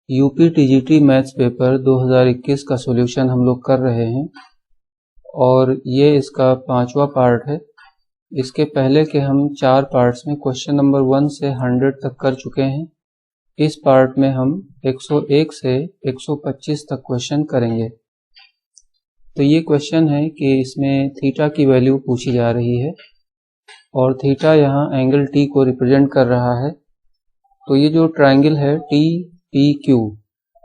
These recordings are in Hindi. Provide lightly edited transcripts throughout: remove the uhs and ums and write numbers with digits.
यूपी टीजीटी मैथ्स पेपर 2021 का सॉल्यूशन हम लोग कर रहे हैं और ये इसका 5वां पार्ट है। इसके पहले के हम 4 पार्ट्स में क्वेश्चन नंबर 1 से 100 तक कर चुके हैं। इस पार्ट में हम 101 से 125 तक क्वेश्चन करेंगे। तो ये क्वेश्चन है कि इसमें थीटा की वैल्यू पूछी जा रही है और थीटा यहाँ एंगल टी को रिप्रेजेंट कर रहा है। तो ये जो ट्रायंगल है टी पी क्यू,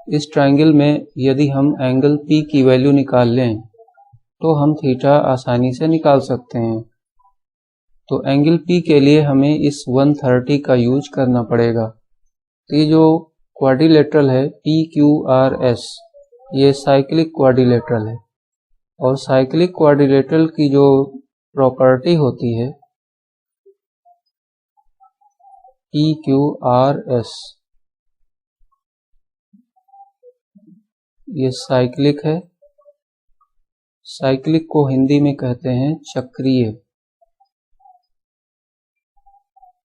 इस ट्रायंगल में यदि हम एंगल पी की वैल्यू निकाल लें तो हम थीटा आसानी से निकाल सकते हैं। तो एंगल पी के लिए हमें इस 130 का यूज करना पड़ेगा। तो ये जो क्वाड्रिलेटरल है पी क्यू आर एस, ये साइक्लिक क्वाड्रिलेटरल है और साइक्लिक क्वाड्रिलेटरल की जो प्रॉपर्टी होती है पी क्यू आर एस, ये साइक्लिक है। साइक्लिक को हिंदी में कहते हैं चक्रीय।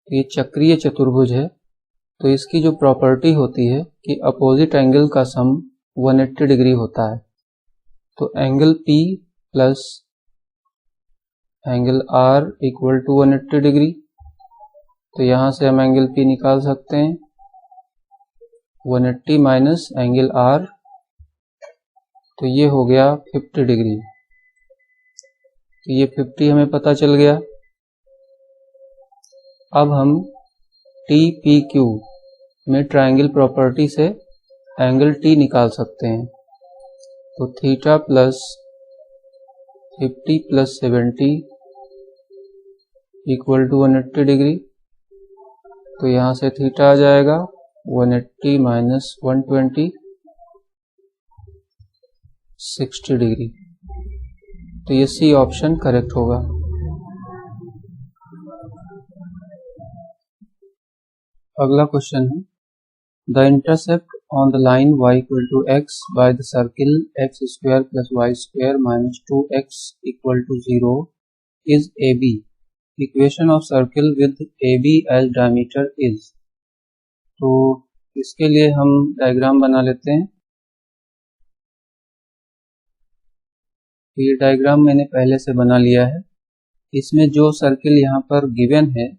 ये चक्रीय चतुर्भुज है। तो इसकी जो प्रॉपर्टी होती है कि अपोजिट एंगल का सम 180 डिग्री होता है। तो angle P plus angle R equal to 180 degree. तो यहाँ से हम एंगल P निकाल सकते हैं 180 माइनस एंगल R, तो ये हो गया 50 डिग्री। तो ये 50 हमें पता चल गया। अब हम TPQ में ट्रायंगल प्रॉपर्टी से एंगल T निकाल सकते हैं। तो theta plus 50 plus 70 equal to 180 degree. तो यहाँ से थीटा आ जाएगा 180 माइनस 120, 60 डिग्री। तो ये सी ऑप्शन करेक्ट होगा। अगला क्वेश्चन है the intercept on the line y equal to x by the circle x square plus y square minus 2x equal to 0 is AB। Equation of circle with AB as diameter is. तो इसके लिए हम डायग्राम बना लेते हैं। ये डायग्राम मैंने पहले से बना लिया है। इसमें जो सर्किल यहाँ पर गिवन है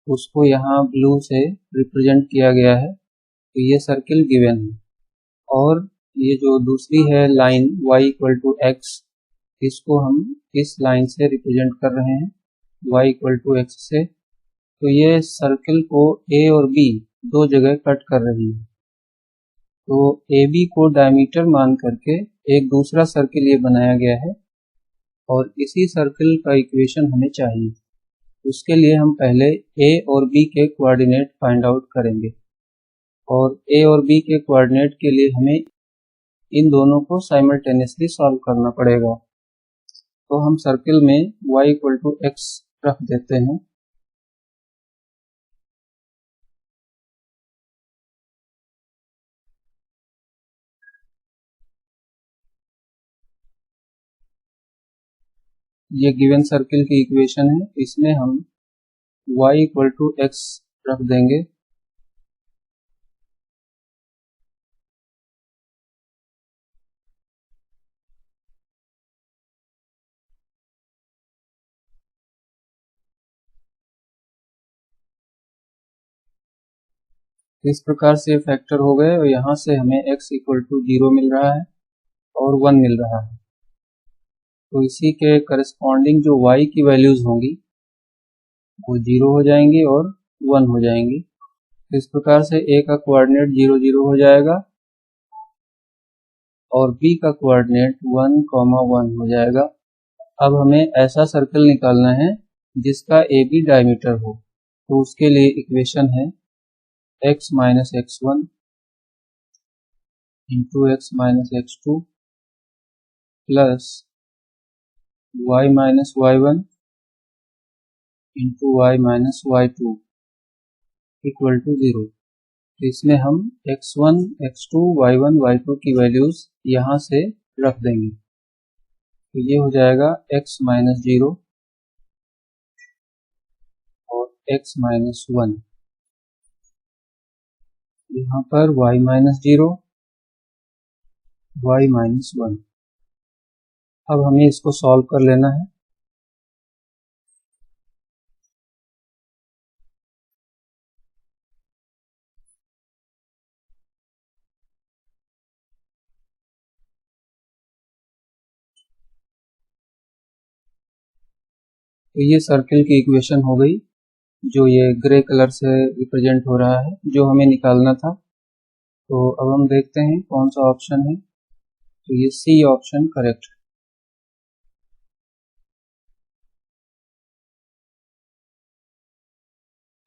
उसको यहाँ ब्लू से रिप्रेजेंट किया गया है। तो ये सर्किल गिवन है और ये जो दूसरी है line y equal to x, इसको हम इस लाइन से रिप्रेजेंट कर रहे हैं y इक्वल टू x से। तो ये सर्किल को a और b दो जगह कट कर रही है। तो AB को डायमीटर मान करके एक दूसरा सर्किल ये बनाया गया है और इसी सर्किल का इक्वेशन हमें चाहिए। उसके लिए हम पहले A और B के कोऑर्डिनेट फाइंड आउट करेंगे और A और B के कोऑर्डिनेट के लिए हमें इन दोनों को साइमल्टेनियसली सॉल्व करना पड़ेगा। तो हम सर्किल में y इक्वल टू x रख देते हैं। ये गिवन सर्किल की इक्वेशन है, इसमें हम y इक्वल टू x रख देंगे। इस प्रकार से फैक्टर हो गए और यहाँ से हमें x इक्वल टू 0 मिल रहा है और 1 मिल रहा है। तो इसी के करस्पॉन्डिंग जो y की वैल्यूज होंगी वो 0 हो जाएंगी और 1 हो जाएंगी। इस प्रकार से a का कोऑर्डिनेट 0 0 हो जाएगा और b का कोऑर्डिनेट 1, 1 हो जाएगा। अब हमें ऐसा सर्कल निकालना है जिसका AB डायमीटर हो। तो उसके लिए इक्वेशन है x minus x1 into x minus x2 plus y minus y1 into y minus y2 equal to 0। तो इसमें हम x1, x2, y1, y2 की वैल्यूज यहाँ से रख देंगे। तो ये हो जाएगा x माइनस 0 और x माइनस 1। यहाँ पर y माइनस 0, y माइनस 1। अब हमें इसको सॉल्व कर लेना है। तो ये सर्किल की इक्वेशन हो गई, जो ये ग्रे कलर से रिप्रेजेंट हो रहा है, जो हमें निकालना था। तो अब हम देखते हैं कौन सा ऑप्शन है। तो ये सी ऑप्शन करेक्ट है।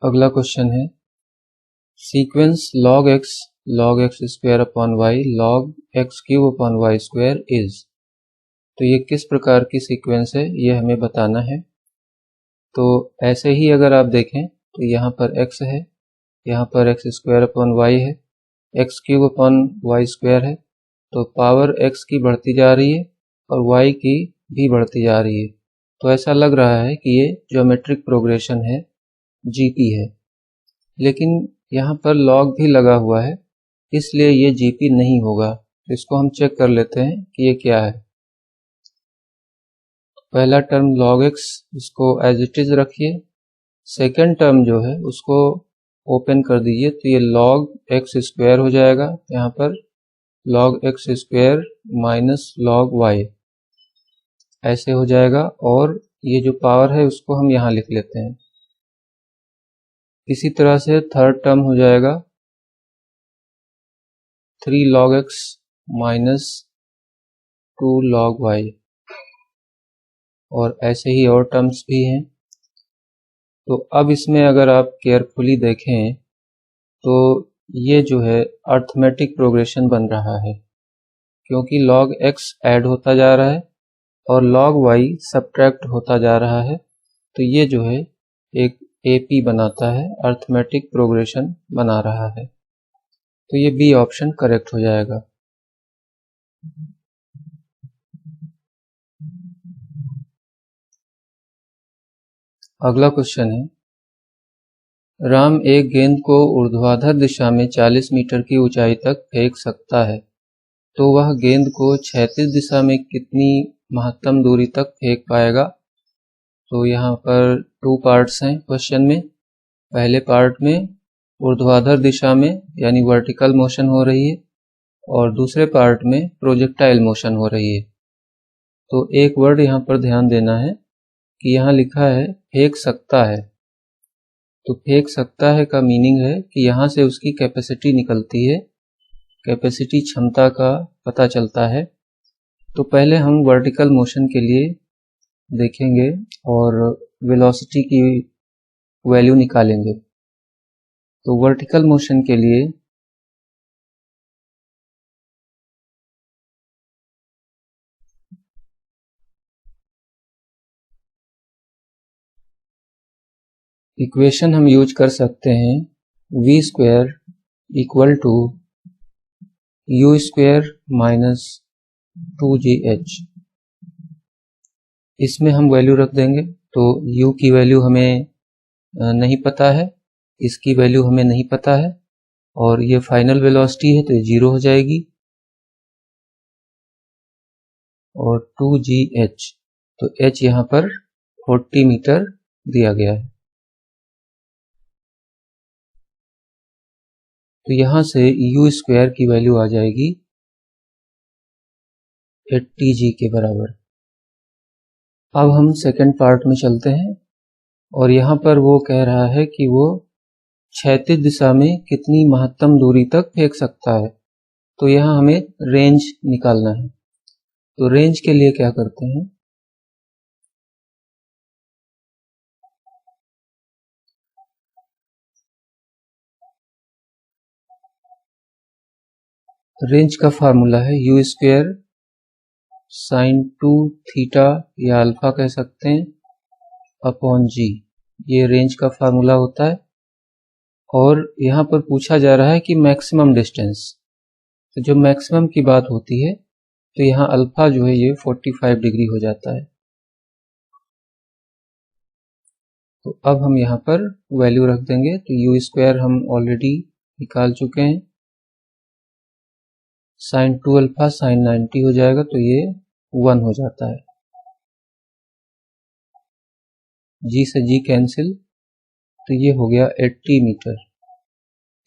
अगला क्वेश्चन है sequence log x square upon y log x cube upon y square is. तो ये किस प्रकार की सीक्वेंस है, ये हमें बताना है। तो ऐसे ही अगर आप देखें तो यहाँ पर x है, यहाँ पर x स्क्वायर अपॉन y है, x cube upon y square है। तो पावर x की बढ़ती जा रही है और y की भी बढ़ती जा रही है। तो ऐसा लग रहा है कि ये ज्योमेट्रिक प्रोग्रेशन है, GP है। लेकिन यहाँ पर log भी लगा हुआ है, इसलिए ये GP नहीं होगा। तो इसको हम चेक कर लेते हैं कि ये क्या है। पहला टर्म log x, इसको एज इट इज रखिए। सेकेंड टर्म जो है उसको ओपन कर दीजिए, तो ये log x स्क्वायर हो जाएगा। यहाँ पर log x square minus log y ऐसे हो जाएगा, और ये जो पावर है उसको हम यहाँ लिख लेते हैं। इसी तरह से थर्ड टर्म हो जाएगा 3 log x minus 2 log y, और ऐसे ही और टर्म्स भी हैं। तो अब इसमें अगर आप केयरफुली देखें तो ये जो है अर्थमेटिक प्रोग्रेशन बन रहा है, क्योंकि log x ऐड होता जा रहा है और log y सब्ट्रैक्ट होता जा रहा है। तो ये जो है एक AP बनाता है, अर्थमेटिक प्रोग्रेशन बना रहा है। तो ये बी ऑप्शन करेक्ट हो जाएगा। अगला क्वेश्चन है राम एक गेंद को ऊर्ध्वाधर दिशा में 40 मीटर की ऊंचाई तक फेंक सकता है, तो वह गेंद को क्षैतिज दिशा में कितनी महत्तम दूरी तक फेंक पाएगा। तो यहाँ पर 2 पार्ट्स हैं क्वेश्चन में। पहले पार्ट में ऊर्ध्वाधर दिशा में यानी वर्टिकल मोशन हो रही है, और दूसरे पार्ट में प्रोजेक्टाइल मोशन हो रही है। तो एक वर्ड यहाँ पर ध्यान देना है कि यहाँ लिखा है फेंक सकता है। तो फेंक सकता है का मीनिंग है कि यहाँ से उसकी कैपेसिटी निकलती है, कैपेसिटी क्षमता का पता चलता है। तो पहले हम वर्टिकल मोशन के लिए देखेंगे और वेलोसिटी की वैल्यू निकालेंगे। तो वर्टिकल मोशन के लिए इक्वेशन हम यूज कर सकते हैं v square equal to u square minus 2gh। इसमें हम वैल्यू रख देंगे। तो u की वैल्यू हमें नहीं पता है, इसकी वैल्यू हमें नहीं पता है, और ये फाइनल वेलोसिटी है तो 0 हो जाएगी। और 2gh, तो h यहाँ पर 40 मीटर दिया गया है। तो यहाँ से u स्क्वायर की वैल्यू आ जाएगी 80g के बराबर। अब हम सेकंड पार्ट में चलते हैं, और यहाँ पर वो कह रहा है कि वो क्षैतिज दिशा में कितनी महत्तम दूरी तक फेंक सकता है। तो यहाँ हमें रेंज निकालना है। तो रेंज के लिए क्या करते हैं, रेंज का फार्मूला है u स्क्वायर साइन 2 थीटा या अल्फा कह सकते हैं अपॉन g। ये रेंज का फार्मूला होता है। और यहाँ पर पूछा जा रहा है कि मैक्सिमम डिस्टेंस, तो जो मैक्सिमम की बात होती है तो यहाँ अल्फा जो है ये 45 डिग्री हो जाता है। तो अब हम यहाँ पर वैल्यू रख देंगे। तो u स्क्वायर हम ऑलरेडी निकाल चुके हैं। sin 2 अल्फा sin 90 हो जाएगा, तो ये 1 हो जाता है। g से g कैंसिल, तो ये हो गया 80 मीटर।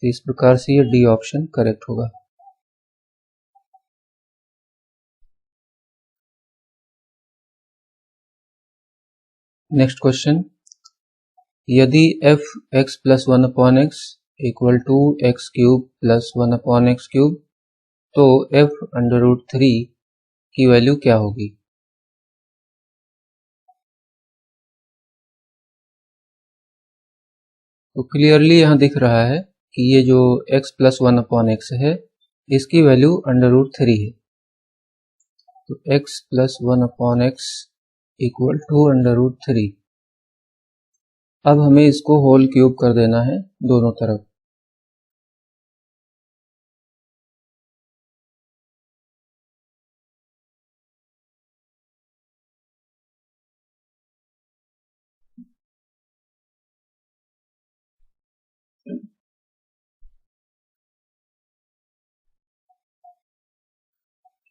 तो इस प्रकार से ये डी ऑप्शन करेक्ट होगा। नेक्स्ट क्वेश्चन, यदि f x plus 1/x equal to x cube plus 1/x cube, तो f √3 की वैल्यू क्या होगी? तो क्लियरली यहाँ दिख रहा है कि ये जो x प्लस 1/x है, इसकी वैल्यू √3 है। तो x plus 1/x equal to √3। अब हमें इसको होल क्यूब कर देना है दोनों तरफ।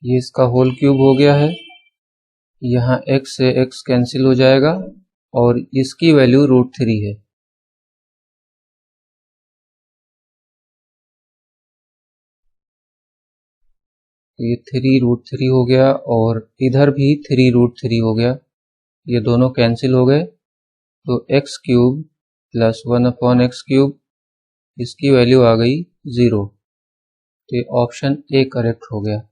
ये इसका होल क्यूब हो गया है। यहाँ x से x कैंसिल हो जाएगा और इसकी वैल्यू √3 है। ये 3√3 हो गया और इधर भी 3√3 हो गया, ये दोनों कैंसिल हो गए। तो x cube plus 1/x cube, इसकी वैल्यू आ गई 0। तो ये ऑप्शन ए करेक्ट हो गया।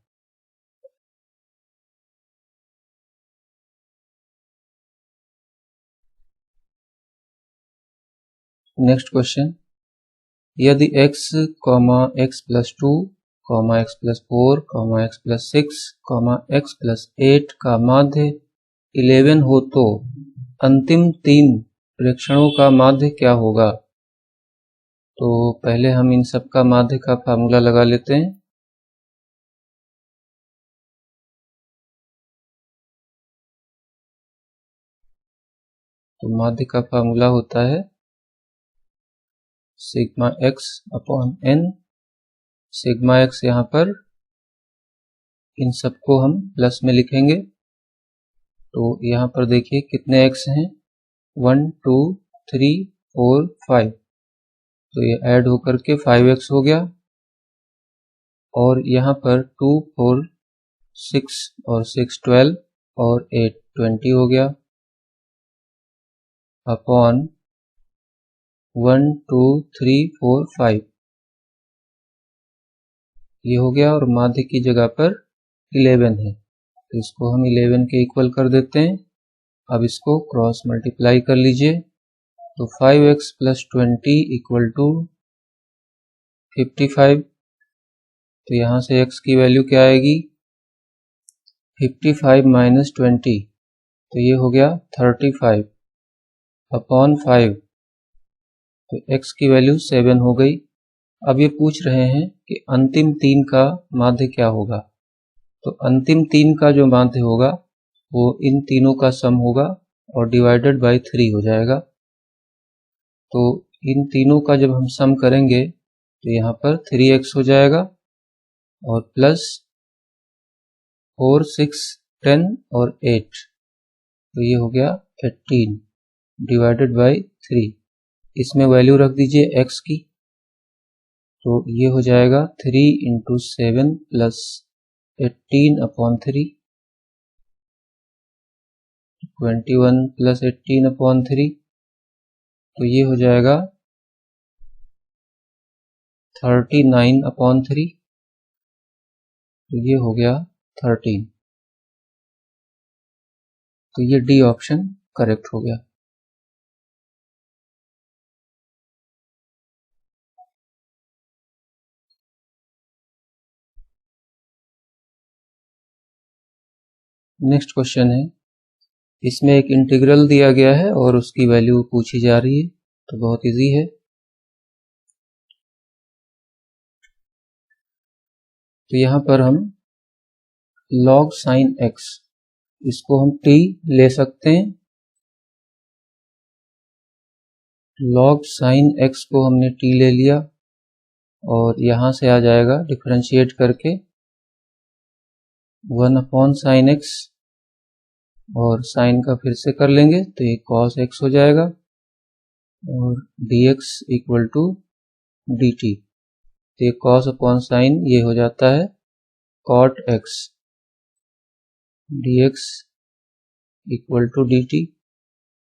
नेक्स्ट क्वेश्चन, यदि x, x plus 2, x plus 4, x plus 6, x plus 8 का माध्य 11 हो, तो अंतिम 3 प्रेक्षणों का माध्य क्या होगा? तो पहले हम इन सब का माध्य का फार्मूला लगा लेते हैं। तो माध्य का फार्मूला होता है sigma x upon n। Sigma x यहाँ पर इन सबको हम प्लस में लिखेंगे। तो यहाँ पर देखिए कितने x हैं, 1 2 3 4 5। तो ये ऐड होकर के 5x हो गया। और यहाँ पर 2 4 6 और 6 12 और 8 20 हो गया, अपॉन 1 2 3 4 5 ये हो गया। और माध्य की जगह पर 11 है, तो इसको हम 11 के इक्वल कर देते हैं। अब इसको क्रॉस मल्टीप्लाई कर लीजिए। तो 5x प्लस 20 इक्वल टू 55। तो यहाँ से x की वैल्यू क्या आएगी, 55 माइनस 20, तो ये हो गया 35 अपॉन 5। तो x की वैल्यू 7 हो गई। अब ये पूछ रहे हैं कि अंतिम 3 का माध्य क्या होगा। तो अंतिम 3 का जो माध्य होगा वो इन तीनों का सम होगा और डिवाइडेड बाय 3 हो जाएगा। तो इन तीनों का जब हम सम करेंगे तो यहाँ पर 3x हो जाएगा और प्लस 4 6 10 और 8, तो ये हो गया 18 डिवाइडेड बाय 3। इसमें वैल्यू रख दीजिए x की। तो ये हो जाएगा 3 into 7 plus 18 upon 3, 21 plus 18 upon 3, तो ये हो जाएगा 39 अपॉन 3, तो ये हो गया 13। तो ये डी ऑप्शन करेक्ट हो गया। नेक्स्ट क्वेश्चन है, इसमें एक इंटीग्रल दिया गया है और उसकी वैल्यू पूछी जा रही है। तो बहुत इजी है। तो यहाँ पर हम log sin x, इसको हम t ले सकते हैं। log sin x को हमने t ले लिया और यहाँ से आ जाएगा डिफरेंशिएट करके 1/sin x, और साइन का फिर से कर लेंगे तो ये cos x हो जाएगा, और dx इक्वल टू dt, तो ये cos/sin ये हो जाता है cot x, dx equal to dt।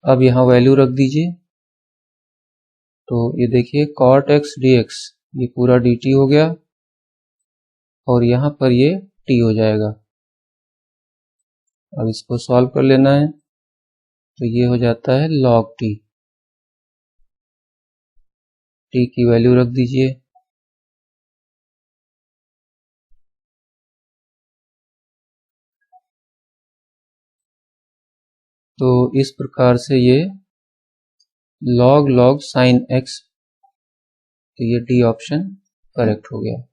अब यहाँ वैल्यू रख दीजिए, तो ये देखिए cot x dx ये पूरा dt हो गया, और यहाँ पर ये t हो जाएगा। अब इसको सॉल्व कर लेना है, तो ये हो जाता है log t, t की वैल्यू रख दीजिए, तो इस प्रकार से ये log sin x, तो ये डी ऑप्शन करेक्ट हो गया।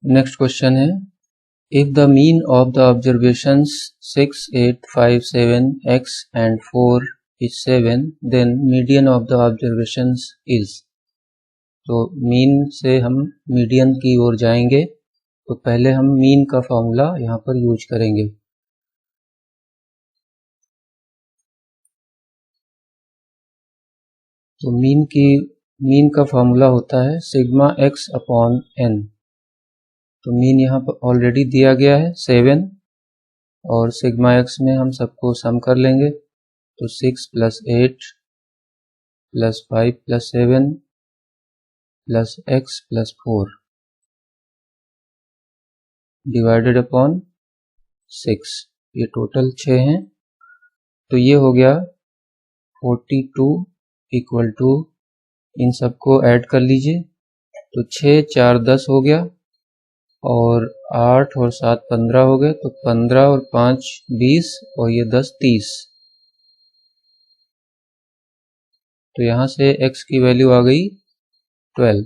नेक्स्ट क्वेश्चन है, if the mean of the observations 6, 8, 5, 7, x and 4 is 7, then median of the observations is। तो मीन से हम मीडियन की ओर जाएंगे, तो पहले हम मीन का फॉर्मूला यहाँ पर यूज करेंगे। तो मीन का फॉर्मूला होता है सिग्मा x अपॉन n। तो मीन यहाँ पर ऑलरेडी दिया गया है 7, और सिग्मा x में हम सबको सम कर लेंगे, तो 6 + 8 + 5 + 7 + x + 4 डिवाइडेड अपॉन 6, ये टोटल 6 हैं, तो ये हो गया 42 इक्वल टू, इन सबको ऐड कर लीजिए, तो 6 4 10 हो गया, और 8 और 7 15 हो गए, तो 15 और 5 20, और ये 10 30। तो यहाँ से x की वैल्यू आ गई 12।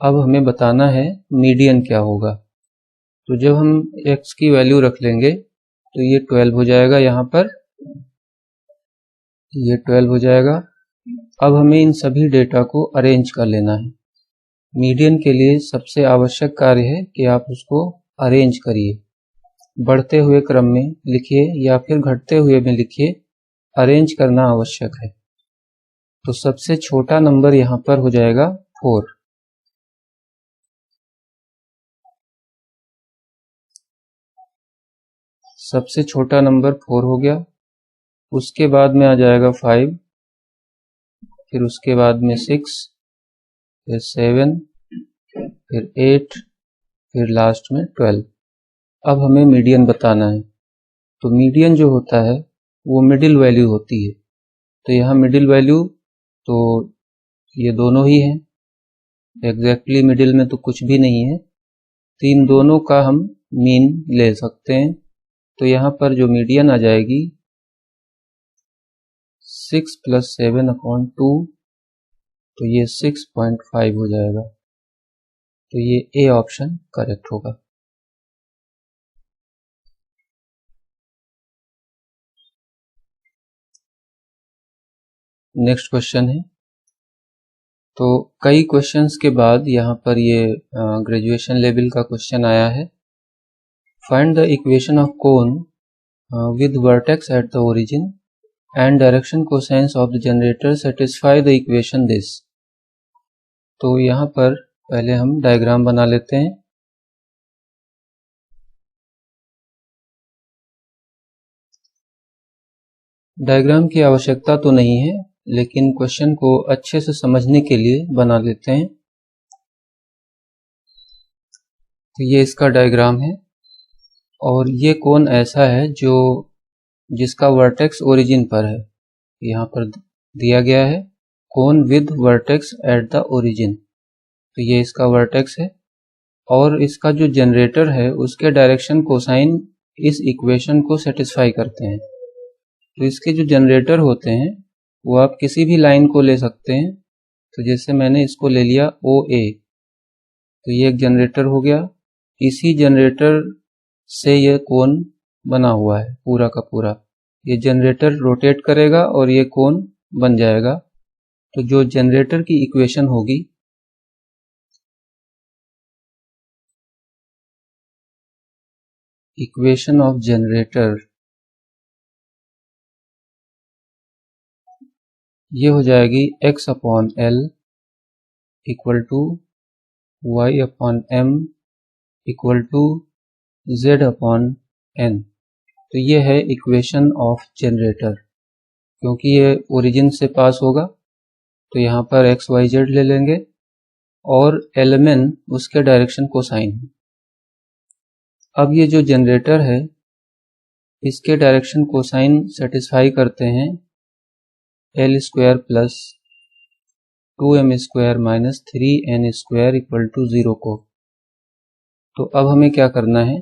अब हमें बताना है मीडियन क्या होगा। तो जब हम x की वैल्यू रख लेंगे तो ये 12 हो जाएगा, यहाँ पर ये 12 हो जाएगा। अब हमें इन सभी डेटा को अरेंज कर लेना है। मीडियन के लिए सबसे आवश्यक कार्य है कि आप उसको अरेंज करिए, बढ़ते हुए क्रम में लिखिए या फिर घटते हुए में लिखिए, अरेंज करना आवश्यक है। तो सबसे छोटा नंबर यहाँ पर हो जाएगा 4। सबसे छोटा नंबर 4 हो गया, उसके बाद में आ जाएगा 5, फिर उसके बाद में 6, फिर 7, फिर 8, फिर लास्ट में 12। अब हमें मीडियन बताना है। तो मीडियन जो होता है वो मिडिल वैल्यू होती है। तो यहाँ मिडिल वैल्यू तो ये दोनों ही हैं, एग्जैक्टली मिडिल में तो कुछ भी नहीं है, तो इन दोनों का हम मीन ले सकते हैं। तो यहाँ पर जो मीडियन आ जाएगी 6 + 7/2, तो ये 6.5 हो जाएगा। तो ये ए ऑप्शन करेक्ट होगा। नेक्स्ट क्वेश्चन है, तो कई क्वेश्चंस के बाद यहाँ पर ये ग्रेजुएशन लेवल का क्वेश्चन आया है। Find the equation of cone with vertex at the origin and direction cosines of the generator satisfy the equation this. तो यहाँ पर पहले हम डायग्राम बना लेते हैं। डायग्राम की आवश्यकता तो नहीं है, लेकिन क्वेश्चन को अच्छे से समझने के लिए बना लेते हैं। तो ये इसका डायग्राम है, और ये कोन ऐसा है जिसका वर्टेक्स ओरिजिन पर है। यहाँ पर दिया गया है cone with vertex at the origin, तो ये इसका वर्टेक्स है, और इसका जो जनरेटर है उसके डायरेक्शन कोसाइन इस इक्वेशन को सेटिस्फाई करते हैं। तो इसके जो जनरेटर होते हैं वो आप किसी भी लाइन को ले सकते हैं। तो जैसे मैंने इसको ले लिया OA, तो ये एक जनरेटर हो गया, इसी जनरेटर से ये कोन बना हुआ है पूरा का पूरा, ये जनरेटर रोटेट करेगा और ये कोण बन जाएगा। तो जो जनरेटर की इक्वेशन होगी इक्वेशन ऑफ जनरेटर ये हो जाएगी x upon l equal to y upon m equal to z upon n। तो ये है इक्वेशन ऑफ जनरेटर। क्योंकि ये ओरिजिन से पास होगा तो यहाँ पर x y z ले लेंगे और lmn उसके डायरेक्शन कोसाइन है। अब ये जो जनरेटर है इसके डायरेक्शन कोसाइन सेटिस्फाई करते हैं l square plus 2m square minus 3n square equal to 0 को। तो अब हमें क्या करना है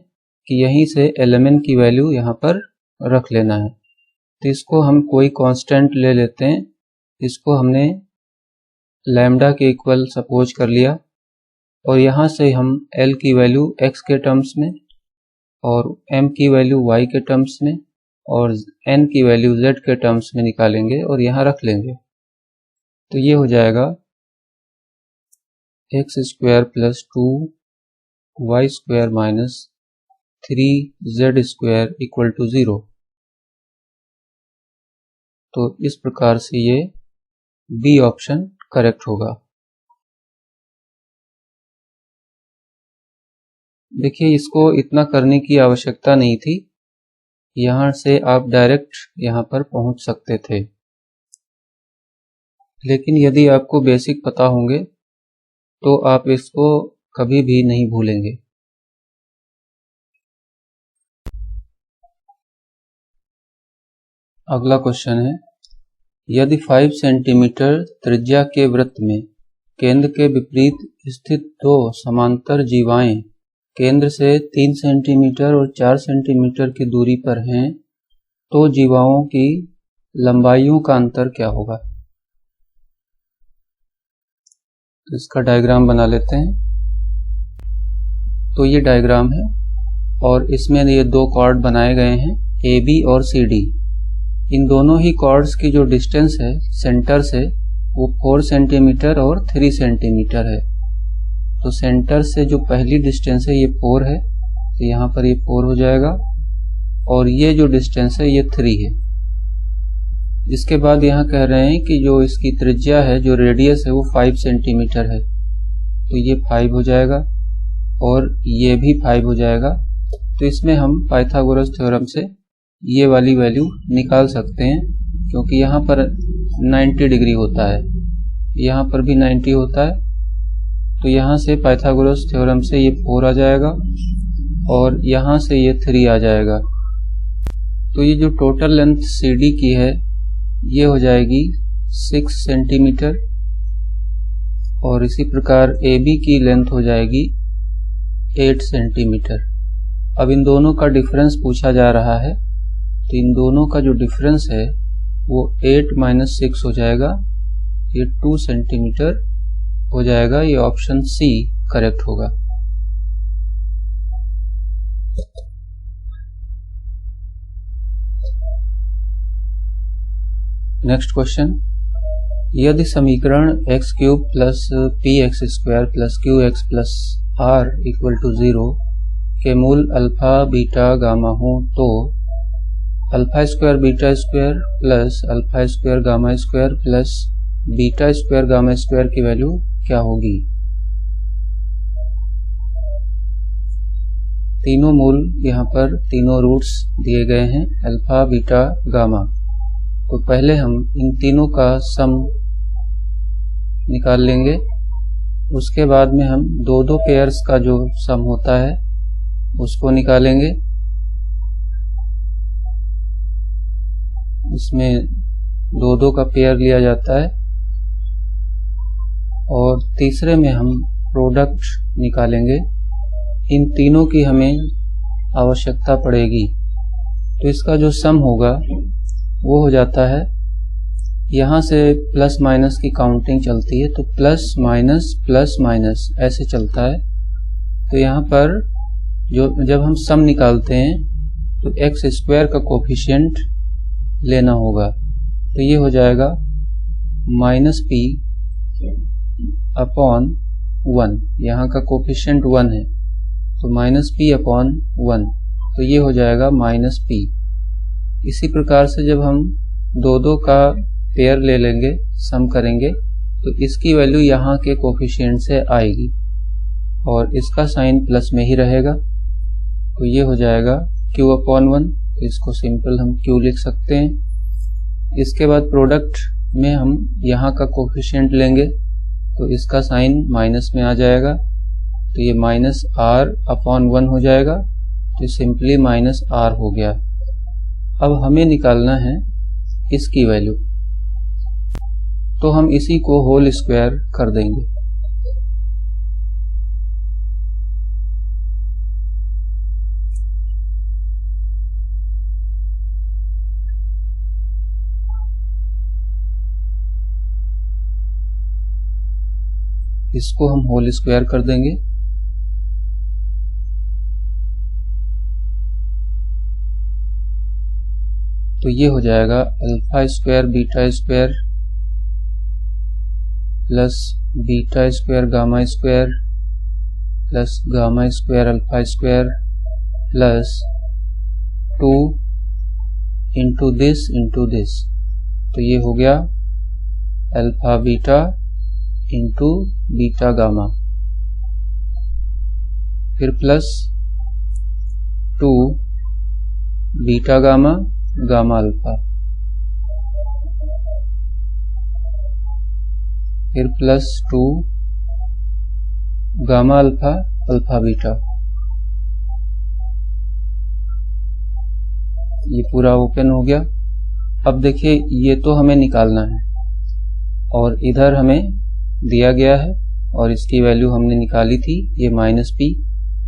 कि यहीं से lmn की वैल्यू यहाँ पर रख लेना है। तो इसको हम कोई कांस्टेंट ले लेते हैं। इसको हमने लैम्डा के इक्वल सपोज कर लिया और यहाँ से हम l की वैल्यू x के टर्म्स में और m की वैल्यू y के टर्म्स में और n की वैल्यू z के टर्म्स में निकालेंगे और यहाँ रख लेंगे। तो ये हो जाएगा x square plus 2y square minus 3z square equal to 0। तो इस प्रकार से ये बी ऑप्शन करेक्ट होगा। देखिए इसको इतना करने की आवश्यकता नहीं थी, यहाँ से आप डायरेक्ट यहाँ पर पहुंच सकते थे। लेकिन यदि आपको बेसिक पता होंगे तो आप इसको कभी भी नहीं भूलेंगे। अगला क्वेश्चन है, यदि 5 सेंटीमीटर त्रिज्या के वृत्त में केंद्र के विपरीत स्थित दो समांतर जीवाएं केंद्र से 3 सेंटीमीटर और 4 सेंटीमीटर की दूरी पर हैं, तो जीवाओं की लंबाइयों का अंतर क्या होगा। तो इसका डायग्राम बना लेते हैं। तो ये डायग्राम है और इसमें ये दो कॉर्ड बनाए गए हैं AB और CD। इन दोनों ही कॉर्ड्स की जो डिस्टेंस है सेंटर से वो 4 सेंटीमीटर और 3 सेंटीमीटर है। तो सेंटर से जो पहली डिस्टेंस है ये 4 है, तो यहाँ पर ये 4 हो जाएगा और ये जो डिस्टेंस है ये 3 है। इसके बाद यहाँ कह रहे हैं कि जो इसकी त्रिज्या है जो रेडियस है वो 5 सेंटीमीटर है, तो ये 5 हो जाएगा और ये भी 5 हो जाएगा। तो इसमें हम पाइथागोरस थ्योरम से ये वाली वैल्यू निकाल सकते हैं, क्योंकि यहाँ पर 90 डिग्री होता है, यहाँ पर भी 90 होता है। तो यहाँ से पाइथागोरस थ्योरम से ये 4 आ जाएगा और यहाँ से ये 3 आ जाएगा। तो ये जो टोटल लेंथ CD की है ये हो जाएगी 6 सेंटीमीटर और इसी प्रकार AB की लेंथ हो जाएगी 8 सेंटीमीटर। अब इन दोनों का डिफरेंस पूछा जा रहा है, तो इन दोनों का जो डिफरेंस है वो 8 - 6 हो जाएगा, ये 2 सेंटीमीटर हो जाएगा। ये ऑप्शन C करेक्ट होगा। नेक्स्ट क्वेश्चन, यदि समीकरण x³ plus px² plus qx plus r equal to 0 के मूल अल्फा बीटा गामा हो, तो α² β² प्लस α² γ² प्लस β² γ² की वैल्यू क्या होगी। तीनों मूल यहाँ पर तीनों रूट्स दिए गए हैं अल्फा बीटा गामा। तो पहले हम इन तीनों का सम निकाल लेंगे, उसके बाद में हम दो पेयर्स का जो सम होता है उसको निकालेंगे। इसमें दो का पेयर लिया जाता है और तीसरे में हम प्रोडक्ट निकालेंगे। इन तीनों की हमें आवश्यकता पड़ेगी, तो इसका जो सम होगा वो हो जाता है, यहाँ से प्लस माइनस की काउंटिंग चलती है, तो प्लस माइनस ऐसे चलता है। तो यहाँ पर जब हम सम निकालते हैं तो x² का कोफिशिएंट लेना होगा। तो ये हो जाएगा -p अपॉन 1, यहाँ का कोफिशिएंट 1 है तो -p अपॉन 1, तो ये हो जाएगा -p। इसी प्रकार से जब हम दो का पेयर ले लेंगे, सम करेंगे, तो इसकी वैल्यू यहाँ के कोफिशिएंट से आएगी और इसका साइन प्लस में ही रहेगा। तो ये हो जाएगा q अपॉन 1, इसको सिंपल हम q लिख सकते हैं। इसके बाद प्रोडक्ट में हम यहाँ का कोफिशिएंट लेंगे तो इसका साइन माइनस में आ जाएगा, तो ये -r अपॉन 1 हो जाएगा, तो सिंपली -r हो गया। अब हमें निकालना है इसकी वैल्यू, तो हम इसी को होल स्क्वायर कर देंगे। इसको हम होल स्क्वायर कर देंगे। तो ये हो जाएगा alpha square beta square plus beta square gamma square plus gamma square alpha square plus 2 into this. तो ये हो गया alpha beta into beta gamma, फिर plus 2 beta gamma gamma alpha, फिर plus 2 gamma alpha alpha beta. ये पूरा ओपन हो गया। अब देखिए ये तो हमें निकालना है और इधर हमें दिया गया है और इसकी वैल्यू हमने निकाली थी, ये -p,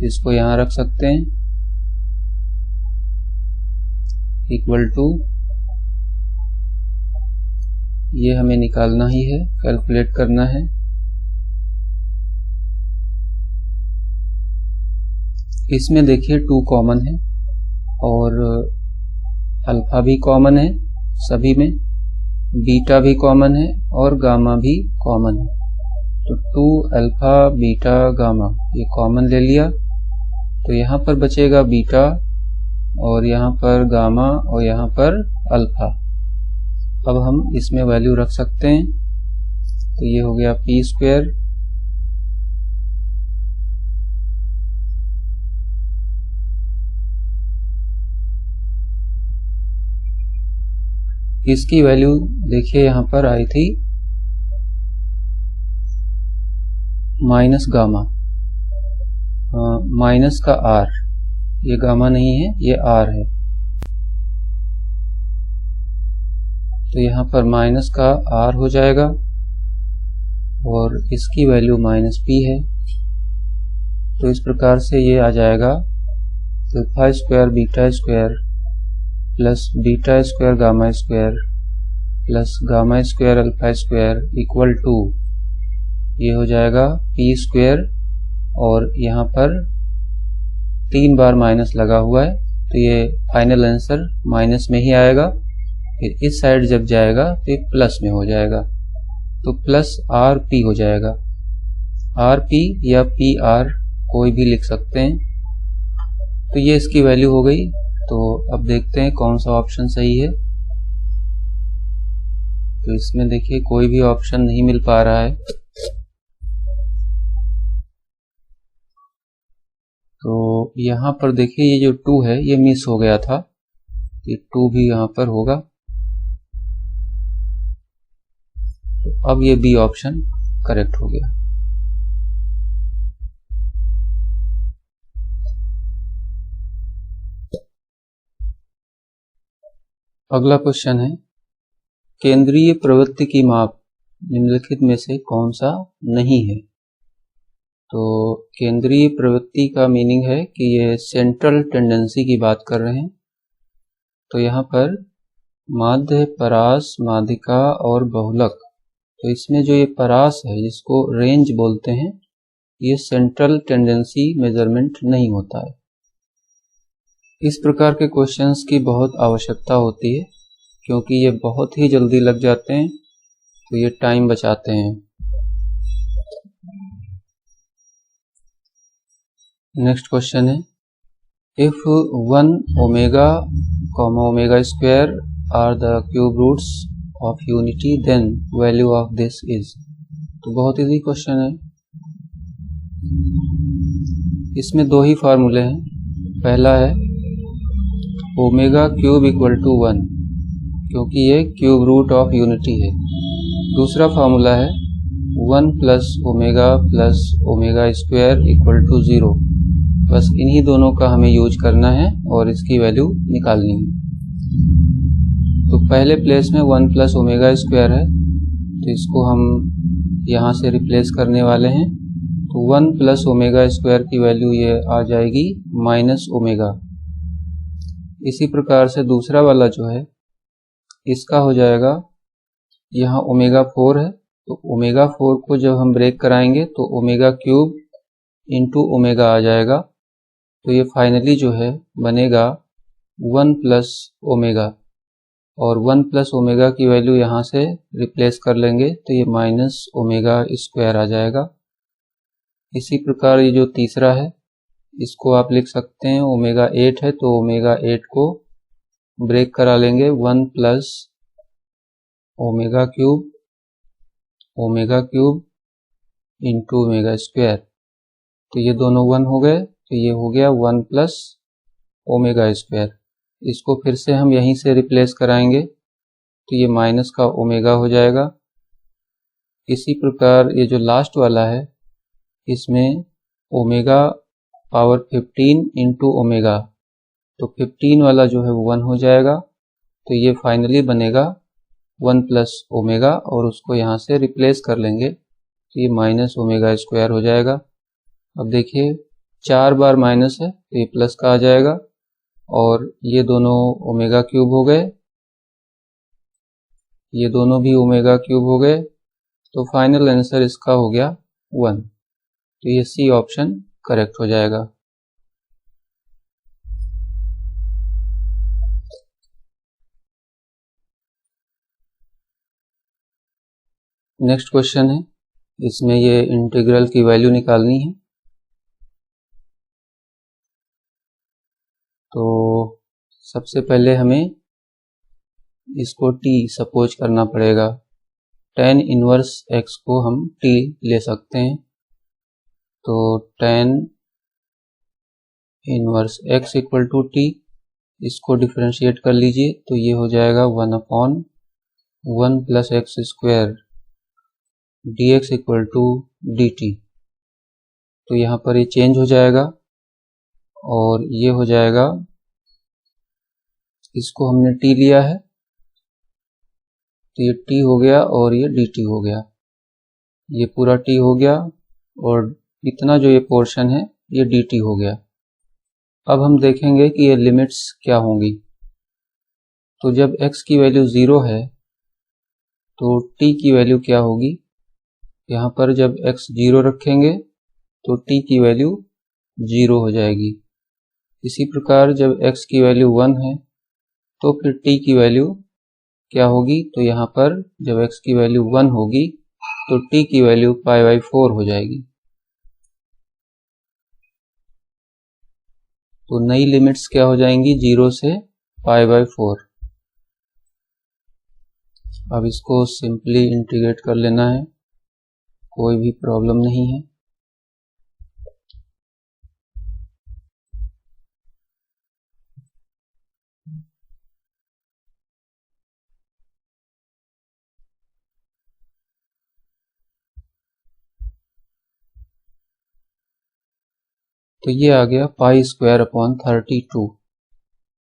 इसको यहाँ रख सकते हैं इक्वल टू, ये हमें निकालना ही है, कैलकुलेट करना है। इसमें देखिए 2 कॉमन है और अल्फा भी कॉमन है सभी में, बीटा भी कॉमन है और गामा भी कॉमन है। तो 2 अल्फा बीटा गामा ये कॉमन ले लिया, तो यहाँ पर बचेगा बीटा और यहाँ पर गामा और यहाँ पर अल्फा। अब हम इसमें वैल्यू रख सकते हैं, तो ये हो गया p स्क्वायर इसकी वैल्यू देखिए यहाँ पर आई थी माइनस गामा, माइनस का r, ये गामा नहीं है ये r है, तो यहाँ पर माइनस का r हो जाएगा और इसकी वैल्यू -p है। तो इस प्रकार से ये आ जाएगा alpha square beta square plus beta square gamma square plus gamma square alpha square equal to, ये हो जाएगा p स्क्वायर और यहाँ पर 3 बार माइनस लगा हुआ है, तो ये फाइनल आंसर माइनस में ही आएगा। फिर इस साइड जब जाएगा तो ये प्लस में हो जाएगा, तो प्लस rp हो जाएगा। rp या pr कोई भी लिख सकते हैं। तो ये इसकी वैल्यू हो गई। तो अब देखते हैं कौन सा ऑप्शन सही है। तो इसमें देखिए कोई भी ऑप्शन नहीं मिल पा रहा है, तो यहाँ पर देखिए ये जो 2 है ये मिस हो गया था, ये 2 भी यहाँ पर होगा। तो अब ये बी ऑप्शन करेक्ट हो गया। अगला क्वेश्चन है, केंद्रीय प्रवृत्ति की माप निम्नलिखित में से कौन सा नहीं है। तो केंद्रीय प्रवृत्ति का मीनिंग है कि ये सेंट्रल टेंडेंसी की बात कर रहे हैं। तो यहाँ पर माध्य, परास, माध्यिका और बहुलक, तो इसमें जो ये परास है जिसको रेंज बोलते हैं, ये सेंट्रल टेंडेंसी मेजरमेंट नहीं होता है। इस प्रकार के क्वेश्चंस की बहुत आवश्यकता होती है, क्योंकि ये बहुत ही जल्दी लग जाते हैं, तो ये टाइम बचाते हैं। नेक्स्ट क्वेश्चन है, if 1 omega omega square are the cube roots of unity then value of this is. तो बहुत इजी क्वेश्चन है। इसमें दो ही फार्मूले हैं। पहला है ओमेगा क्यूब इक्वल टू 1, क्योंकि ये क्यूब रूट ऑफ यूनिटी है। दूसरा फार्मूला है 1 plus omega square equal to 0। बस इन्हीं दोनों का हमें यूज करना है और इसकी वैल्यू निकालनी है। तो पहले प्लेस में 1 प्लस ओमेगा स्क्वायर है, तो इसको हम यहाँ से रिप्लेस करने वाले हैं। तो 1 प्लस ओमेगा स्क्वायर की वैल्यू ये आ जाएगी माइनस ओमेगा। इसी प्रकार से दूसरा वाला जो है इसका हो जाएगा, यहाँ ओमेगा 4 है, तो ओमेगा 4 को जब हम ब्रेक कराएंगे तो ओमेगा क्यूब इंटू ओमेगा आ जाएगा। तो ये फाइनली जो है बनेगा 1 प्लस ओमेगा, और 1 प्लस ओमेगा की वैल्यू यहाँ से रिप्लेस कर लेंगे तो ये माइनस ओमेगा स्क्वायर आ जाएगा। इसी प्रकार ये जो तीसरा है इसको आप लिख सकते हैं, ओमेगा 8 है तो ओमेगा 8 को ब्रेक करा लेंगे 1 plus omega cube into omega square. तो ये दोनों 1 हो गए, तो ये हो गया 1 प्लस ओमेगा स्क्वायर। इसको फिर से हम यहीं से रिप्लेस कराएंगे तो ये माइनस का ओमेगा हो जाएगा। इसी प्रकार ये जो लास्ट वाला है इसमें ओमेगा पावर 15 इंटू ओमेगा, तो 15 वाला जो है वो 1 हो जाएगा। तो ये फाइनली बनेगा 1 प्लस ओमेगा, और उसको यहाँ से रिप्लेस कर लेंगे तो ये माइनस ओमेगा स्क्वायर हो जाएगा। अब देखिए 4 बार माइनस है तो ये प्लस का आ जाएगा, और ये दोनों ओमेगा क्यूब हो गए, ये दोनों भी ओमेगा क्यूब हो गए। तो फाइनल आंसर इसका हो गया 1। तो ये सी ऑप्शन करेक्ट हो जाएगा। नेक्स्ट क्वेश्चन है, इसमें ये इंटीग्रल की वैल्यू निकालनी है। तो सबसे पहले हमें इसको t सपोज करना पड़ेगा। tan इनवर्स x को हम t ले सकते हैं। तो tan inverse x equal to t, इसको डिफरेंशिएट कर लीजिए तो ये हो जाएगा 1/1 plus x square dx equal to dt। तो यहाँ पर ये चेंज हो जाएगा और ये हो जाएगा, इसको हमने t लिया है तो ये t हो गया और ये dt हो गया, ये पूरा t हो गया और इतना जो ये पोर्शन है ये dt हो गया। अब हम देखेंगे कि ये लिमिट्स क्या होंगी। तो जब x की वैल्यू 0 है तो t की वैल्यू क्या होगी। यहाँ पर जब x 0 रखेंगे तो t की वैल्यू 0 हो जाएगी। इसी प्रकार जब x की वैल्यू 1 है तो फिर t की वैल्यू क्या होगी। तो यहाँ पर जब x की वैल्यू 1 होगी तो t की वैल्यू π/4 हो जाएगी। तो नई लिमिट्स क्या हो जाएंगी, 0 से π/4। अब इसको सिंपली इंटीग्रेट कर लेना है, कोई भी प्रॉब्लम नहीं है। तो ये आ गया π²/32।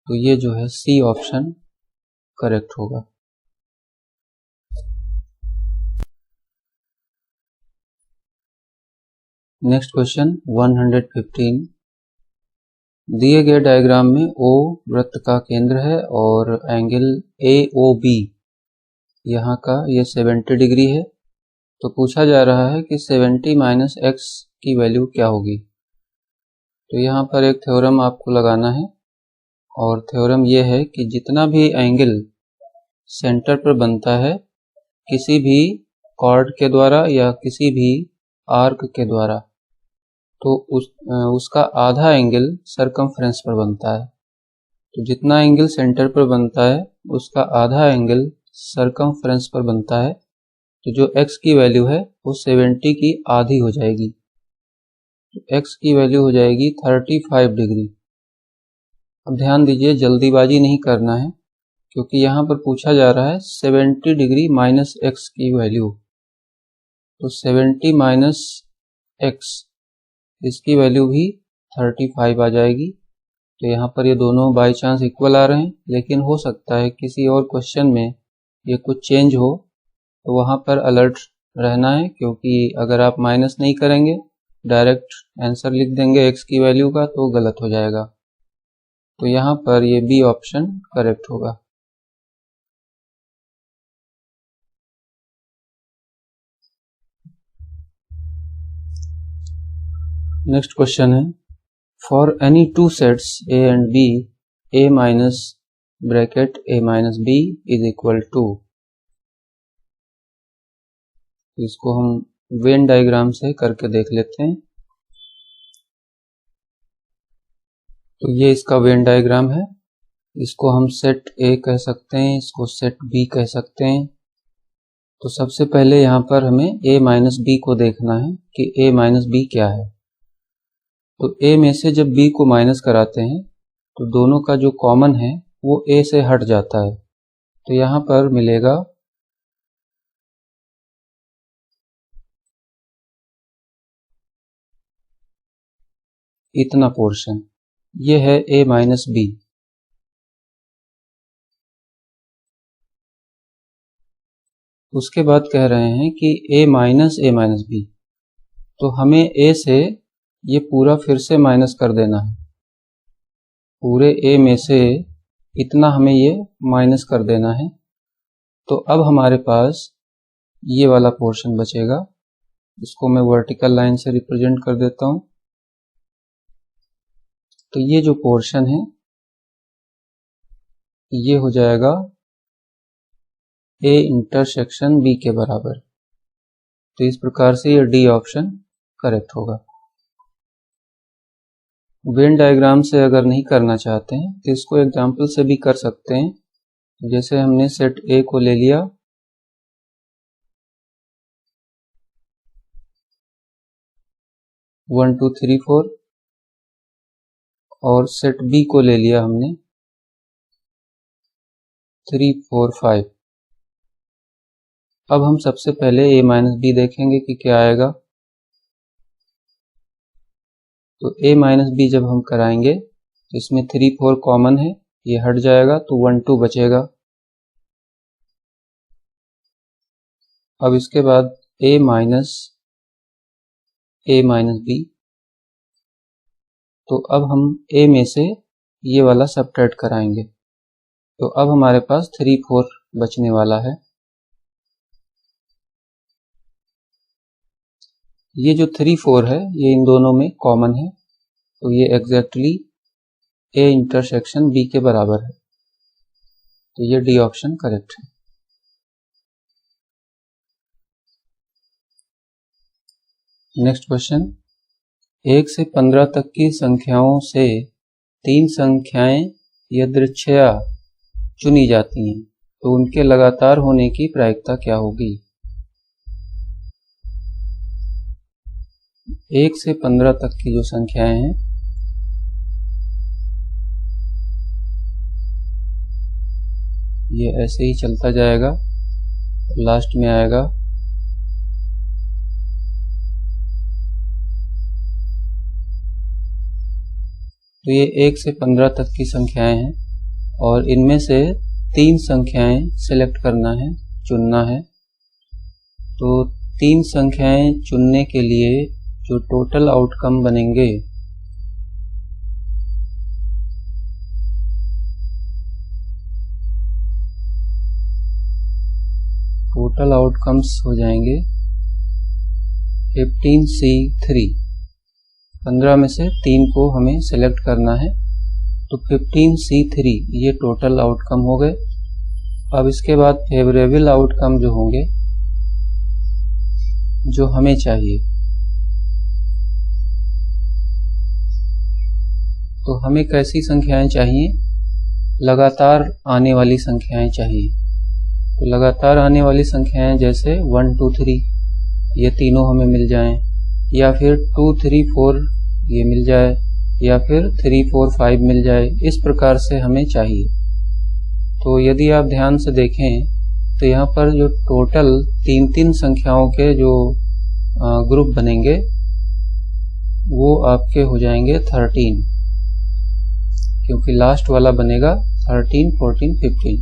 तो ये जो है सी ऑप्शन करेक्ट होगा। Next question 115। दिए गए डायग्राम में O वृत्त का केंद्र है और एंगल AOB यहाँ का ये 70 डिग्री है। तो पूछा जा रहा है कि 70 माइनस x की वैल्यू क्या होगी। तो यहाँ पर एक थ्योरम आपको लगाना है, और थ्योरम ये है कि जितना भी एंगल सेंटर पर बनता है किसी भी कॉर्ड के द्वारा या किसी भी आर्क के द्वारा, तो उसका आधा एंगल सरकमफ्रेंस पर बनता है। तो जितना एंगल सेंटर पर बनता है उसका आधा एंगल सरकमफ्रेंस पर बनता है। तो जो x की वैल्यू है वो 70 की आधी हो जाएगी। तो x की वैल्यू हो जाएगी 35 डिग्री। अब ध्यान दीजिए, जल्दीबाजी नहीं करना है क्योंकि यहाँ पर पूछा जा रहा है 70 डिग्री माइनस x की वैल्यू। तो 70 माइनस x, इसकी वैल्यू भी 35 आ जाएगी। तो यहाँ पर ये दोनों बाय चांस इक्वल आ रहे हैं, लेकिन हो सकता है किसी और क्वेश्चन में ये कुछ चेंज हो, तो वहाँ पर अलर्ट रहना है, क्योंकि अगर आप माइनस नहीं करेंगे डायरेक्ट आंसर लिख देंगे x की वैल्यू का तो गलत हो जाएगा। तो यहाँ पर ये बी ऑप्शन करेक्ट होगा। नेक्स्ट क्वेश्चन है, for any two sets a and b, a minus bracket a minus b is equal to. इसको हम वेन डायग्राम से करके देख लेते हैं। तो ये इसका वेन डायग्राम है। इसको हम सेट A कह सकते हैं, इसको सेट B कह सकते हैं। तो सबसे पहले यहाँ पर हमें A माइनस B को देखना है कि A माइनस B क्या है। तो A में से जब B को माइनस कराते हैं तो दोनों का जो कॉमन है वो A से हट जाता है। तो यहाँ पर मिलेगा इतना पोर्शन, ये है A माइनस B। उसके बाद कह रहे हैं कि A माइनस B, तो हमें A से ये पूरा फिर से माइनस कर देना है। पूरे A में से इतना हमें ये माइनस कर देना है। तो अब हमारे पास ये वाला पोर्शन बचेगा। इसको मैं वर्टिकल लाइन से रिप्रेजेंट कर देता हूँ। तो ये जो पोर्शन है ये हो जाएगा A इंटरसेक्शन B के बराबर। तो इस प्रकार से ये डी ऑप्शन करेक्ट होगा। वेन डायग्राम से अगर नहीं करना चाहते हैं तो इसको एग्जाम्पल से भी कर सकते हैं। जैसे हमने सेट A को ले लिया, वन टू थ्री फोर, और सेट B को ले लिया हमने 3 4 5। अब हम सबसे पहले A माइनस B देखेंगे कि क्या आएगा। तो A माइनस B जब हम कराएंगे तो इसमें 3 4 कॉमन है, ये हट जाएगा तो 1 2 बचेगा। अब इसके बाद A माइनस B, तो अब हम A में से ये वाला सब्ट्रैक्ट कराएंगे। तो अब हमारे पास 3 4 बचने वाला है। ये जो 3 4 है ये इन दोनों में कॉमन है, तो ये एग्जैक्टली A इंटरसेक्शन B के बराबर है। तो ये डी ऑप्शन करेक्ट है। नेक्स्ट क्वेश्चन, 1 से 15 तक की संख्याओं से 3 संख्याएं यदृच्छया चुनी जाती हैं, तो उनके लगातार होने की प्रायिकता क्या होगी। 1 से 15 तक की जो संख्याएं हैं ये ऐसे ही चलता जाएगा, लास्ट में आएगा तो ये 1 से 15 तक की संख्याएं हैं और इनमें से 3 संख्याएं सिलेक्ट करना है, चुनना है। तो 3 संख्याएं चुनने के लिए जो टोटल आउटकम बनेंगे टोटल आउटकम्स हो जाएंगे 15C3। 15 में से 3 को हमें सेलेक्ट करना है, तो 15C3 ये टोटल आउटकम हो गए। अब इसके बाद फेवरेबल आउटकम जो होंगे, जो हमें चाहिए, तो हमें कैसी संख्याएं चाहिए? लगातार आने वाली संख्याएं चाहिए। तो लगातार आने वाली संख्याएं जैसे 1 2 3 ये तीनों हमें मिल जाएं, या फिर 2 3 4 ये मिल जाए, या फिर 3 4 5 मिल जाए। इस प्रकार से हमें चाहिए। तो यदि आप ध्यान से देखें तो यहाँ पर जो टोटल 3 संख्याओं के जो ग्रुप बनेंगे वो आपके हो जाएंगे 13, क्योंकि लास्ट वाला बनेगा 13 14 15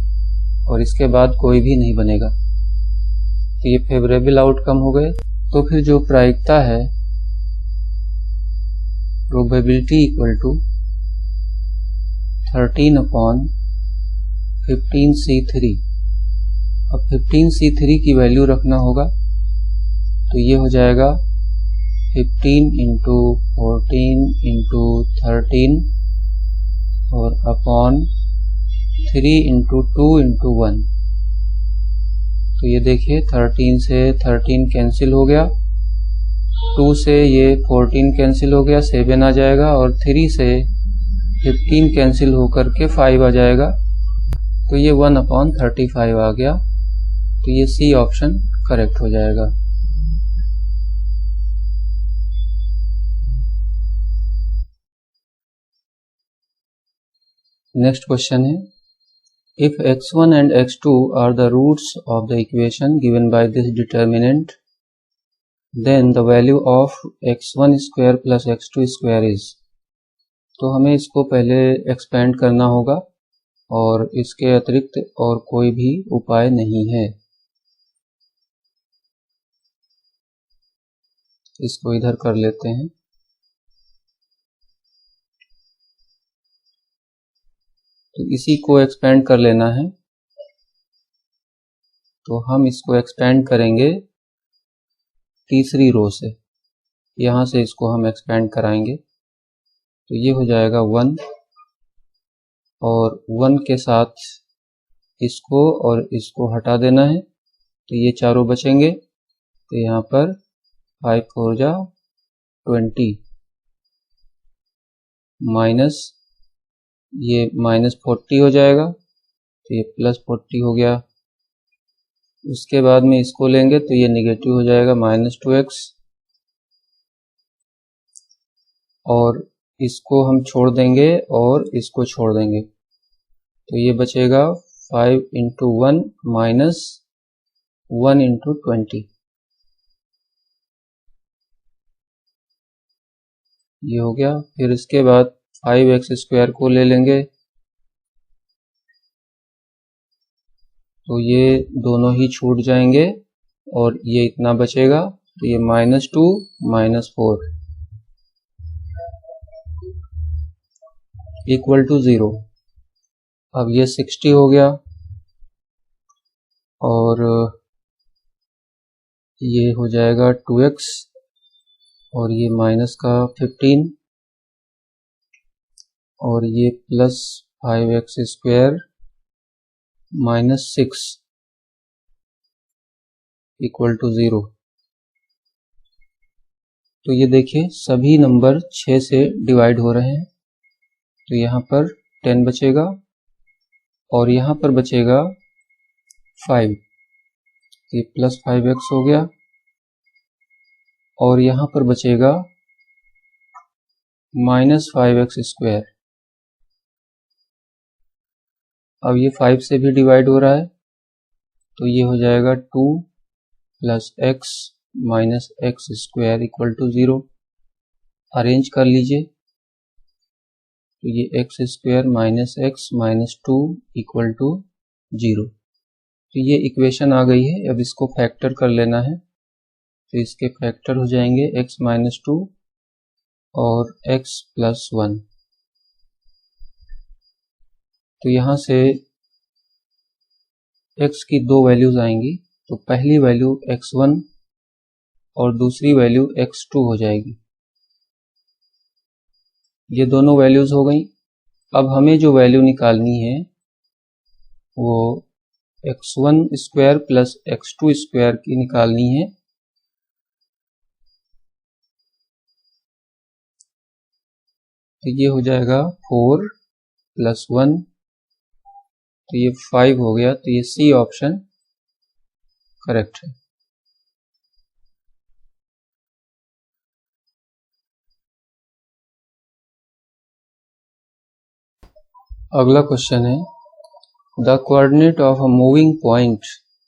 और इसके बाद कोई भी नहीं बनेगा। तो ये फेवरेबल आउटकम हो गए। तो फिर जो प्रायिकता है, प्रोबेबिलिटी इक्वल टू 13/15C3। अब 15C3 की वैल्यू रखना होगा, तो ये हो जाएगा 15 × 14 × 13 और अपॉन 3 × 2 × 1। तो ये देखिए 13 से 13 कैंसिल हो गया, 2 से ये 14 कैंसिल हो गया, 7 आ जाएगा, और 3 से 15 कैंसिल होकर के 5 आ जाएगा। तो ये 1/35 आ गया। तो ये सी ऑप्शन करेक्ट हो जाएगा। नेक्स्ट क्वेश्चन है, if x1 and x2 are the roots of the equation given by this determinant, then the value of x1 square plus x2 square is। तो हमें इसको पहले एक्सपेंड करना होगा और इसके अतिरिक्त और कोई भी उपाय नहीं है। इसको इधर कर लेते हैं। तो इसी को एक्सपेंड कर लेना है। तो हम इसको एक्सपेंड करेंगे तीसरी रो से, यहाँ से इसको हम एक्सपेंड कराएंगे। तो ये हो जाएगा 1 और 1 के साथ इसको और इसको हटा देना है। तो ये चारों बचेंगे। तो यहाँ पर 5 4 जा 20 माइनस ये -40 हो जाएगा। तो ये +40 हो गया। उसके बाद में इसको लेंगे तो ये निगेटिव हो जाएगा -2x, और इसको हम छोड़ देंगे और इसको छोड़ देंगे। तो ये बचेगा 5 × 1 -1 × 20। ये हो गया। फिर इसके बाद 5x² को ले लेंगे। तो ये दोनों ही छूट जाएंगे और ये इतना बचेगा। तो ये -2 -4 इक्वल टू 0। अब ये 60 हो गया और ये हो जाएगा 2x और ये माइनस का 15 और ये +5x² -6 इक्वल टू 0। तो ये देखिए सभी नंबर 6 से डिवाइड हो रहे हैं। तो यहाँ पर 10 बचेगा और यहाँ पर बचेगा 5। तो ये +5x हो गया और यहाँ पर बचेगा -5x²। अब ये 5 से भी डिवाइड हो रहा है। तो ये हो जाएगा 2 + x - x² equal to 0। Arrange कर लीजिए। तो ये x² - x - 2 इक्वल टू 0। तो ये इक्वेशन आ गई है। अब इसको फैक्टर कर लेना है। तो इसके फैक्टर हो जाएंगे x - 2 और x + 1। तो यहाँ से x की दो वैल्यूज आएंगी। तो पहली वैल्यू x1 और दूसरी वैल्यू x2 हो जाएगी। ये दोनों वैल्यूज हो गई। अब हमें जो वैल्यू निकालनी है वो x1 square plus x2 square की निकालनी है। तो ये हो जाएगा 4 प्लस 1, तो ये 5 हो गया। तो ये सी ऑप्शन करेक्ट है। अगला क्वेश्चन है, the coordinate of a moving point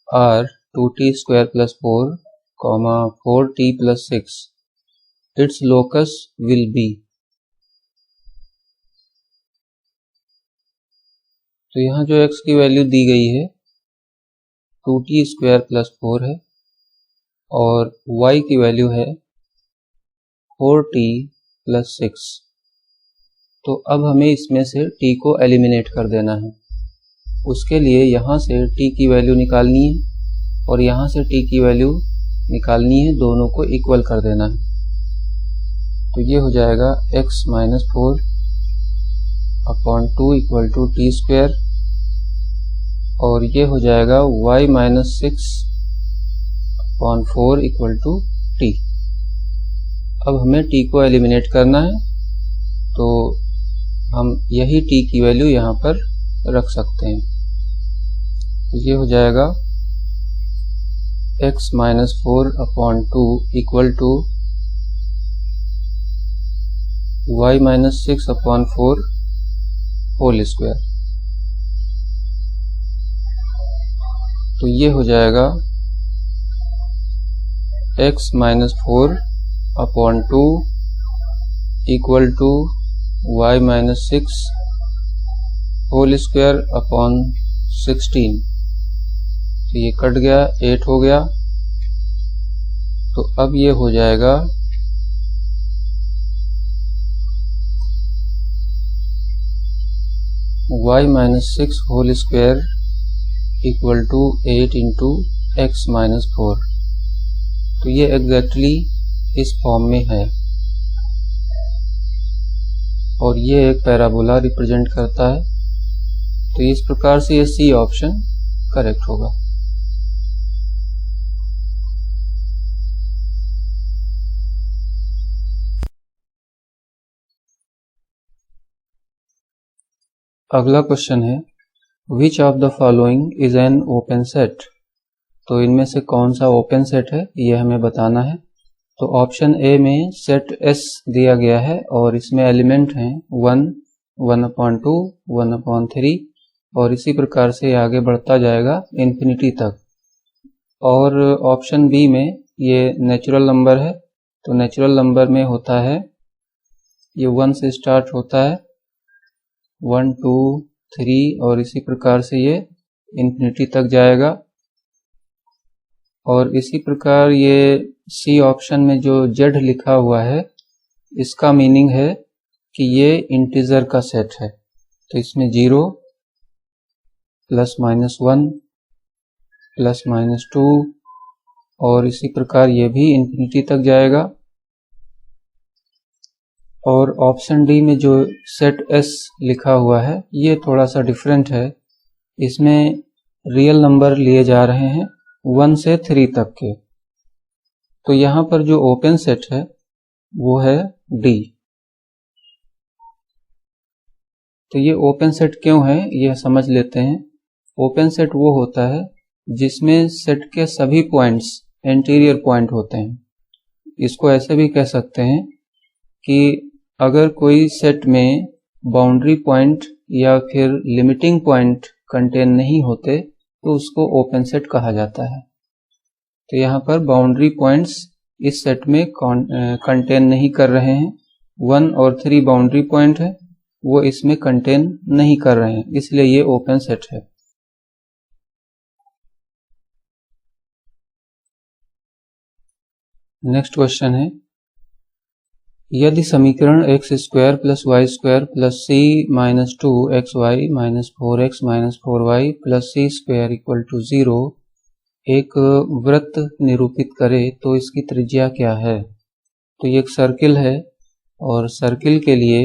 are 2t square plus 4, 4t plus 6, its locus will be. तो यहाँ जो x की वैल्यू दी गई है 2t स्क्वायर प्लस 4 है और y की वैल्यू है 4t प्लस 6। तो अब हमें इसमें से t को एलिमिनेट कर देना है। उसके लिए यहाँ से t की वैल्यू निकालनी है और यहाँ से t की वैल्यू निकालनी है, दोनों को इक्वल कर देना है। तो ये हो जाएगा x minus 4 upon 2 equal to t square, और ये हो जाएगा y minus 6 upon 4 equal to t. अब हमें t को एलिमिनेट करना है, तो हम यही t की वैल्यू यहाँ पर रख सकते हैं। तो ये हो जाएगा x minus 4 upon 2 equal to y minus 6 upon 4 whole square. तो ये हो जाएगा x minus 4 upon 2 equal to y minus 6 whole square upon 16। तो ये कट गया, 8 हो गया। तो अब ये हो जाएगा y minus 6 whole square equal to 8 into x minus 4। तो ये एग्जैक्टली इस फॉर्म में है और ये एक पैराबोला रिप्रेजेंट करता है। तो इस प्रकार से ये सी ऑप्शन करेक्ट होगा। अगला क्वेश्चन है, which of the following is an open set. तो इनमें से कौन सा ओपन सेट है ये हमें बताना है। तो ऑप्शन ए में सेट S दिया गया है और इसमें एलिमेंट हैं 1, 1/2, 1/3 और इसी प्रकार से आगे बढ़ता जाएगा इन्फिनिटी तक। और ऑप्शन बी में ये नेचुरल नंबर है। तो नेचुरल नंबर में होता है ये 1 से स्टार्ट होता है, 1, 2, 3 और इसी प्रकार से ये इन्फिनिटी तक जाएगा। और इसी प्रकार ये सी ऑप्शन में जो Z लिखा हुआ है इसका मीनिंग है कि ये इंटीजर का सेट है। तो इसमें 0 प्लस माइनस 1 प्लस माइनस 2 और इसी प्रकार ये भी इन्फिनिटी तक जाएगा। और ऑप्शन डी में जो सेट S लिखा हुआ है ये थोड़ा सा डिफरेंट है। इसमें रियल नंबर लिए जा रहे हैं 1 से 3 तक के। तो यहाँ पर जो ओपन सेट है वो है D। तो ये ओपन सेट क्यों है यह समझ लेते हैं। ओपन सेट वो होता है जिसमें सेट के सभी पॉइंट्स इंटीरियर पॉइंट होते हैं। इसको ऐसे भी कह सकते हैं कि अगर कोई सेट में बाउंड्री पॉइंट या फिर लिमिटिंग पॉइंट कंटेन नहीं होते तो उसको ओपन सेट कहा जाता है। तो यहाँ पर बाउंड्री पॉइंट्स इस सेट में कंटेन नहीं कर रहे हैं। 1 और 3 बाउंड्री पॉइंट है, वो इसमें कंटेन नहीं कर रहे हैं, इसलिए ये ओपन सेट है। नेक्स्ट क्वेश्चन है, यदि समीकरण x square plus y square plus c minus 2xy minus 4x minus 4y plus c square equal to 0 एक वृत्त निरूपित करे तो इसकी त्रिज्या क्या है। तो ये एक सर्किल है और सर्किल के लिए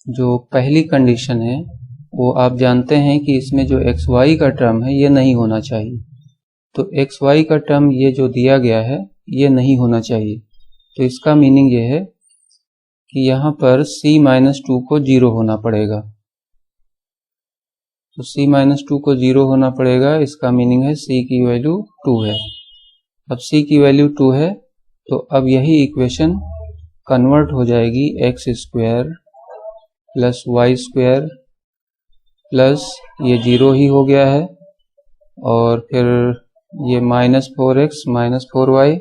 जो पहली कंडीशन है वो आप जानते हैं कि इसमें जो एक्स वाई का टर्म है ये नहीं होना चाहिए। तो एक्स वाई का टर्म ये जो दिया गया है ये नहीं होना चाहिए। तो इसका मीनिंग ये है कि यहाँ पर c-2 को 0 होना पड़ेगा। तो c-2 को 0 होना पड़ेगा, इसका मीनिंग है c की वैल्यू 2 है। अब c की वैल्यू 2 है तो अब यही इक्वेशन कन्वर्ट हो जाएगी x square plus y square plus ये 0 ही हो गया है और फिर ये -4x -4y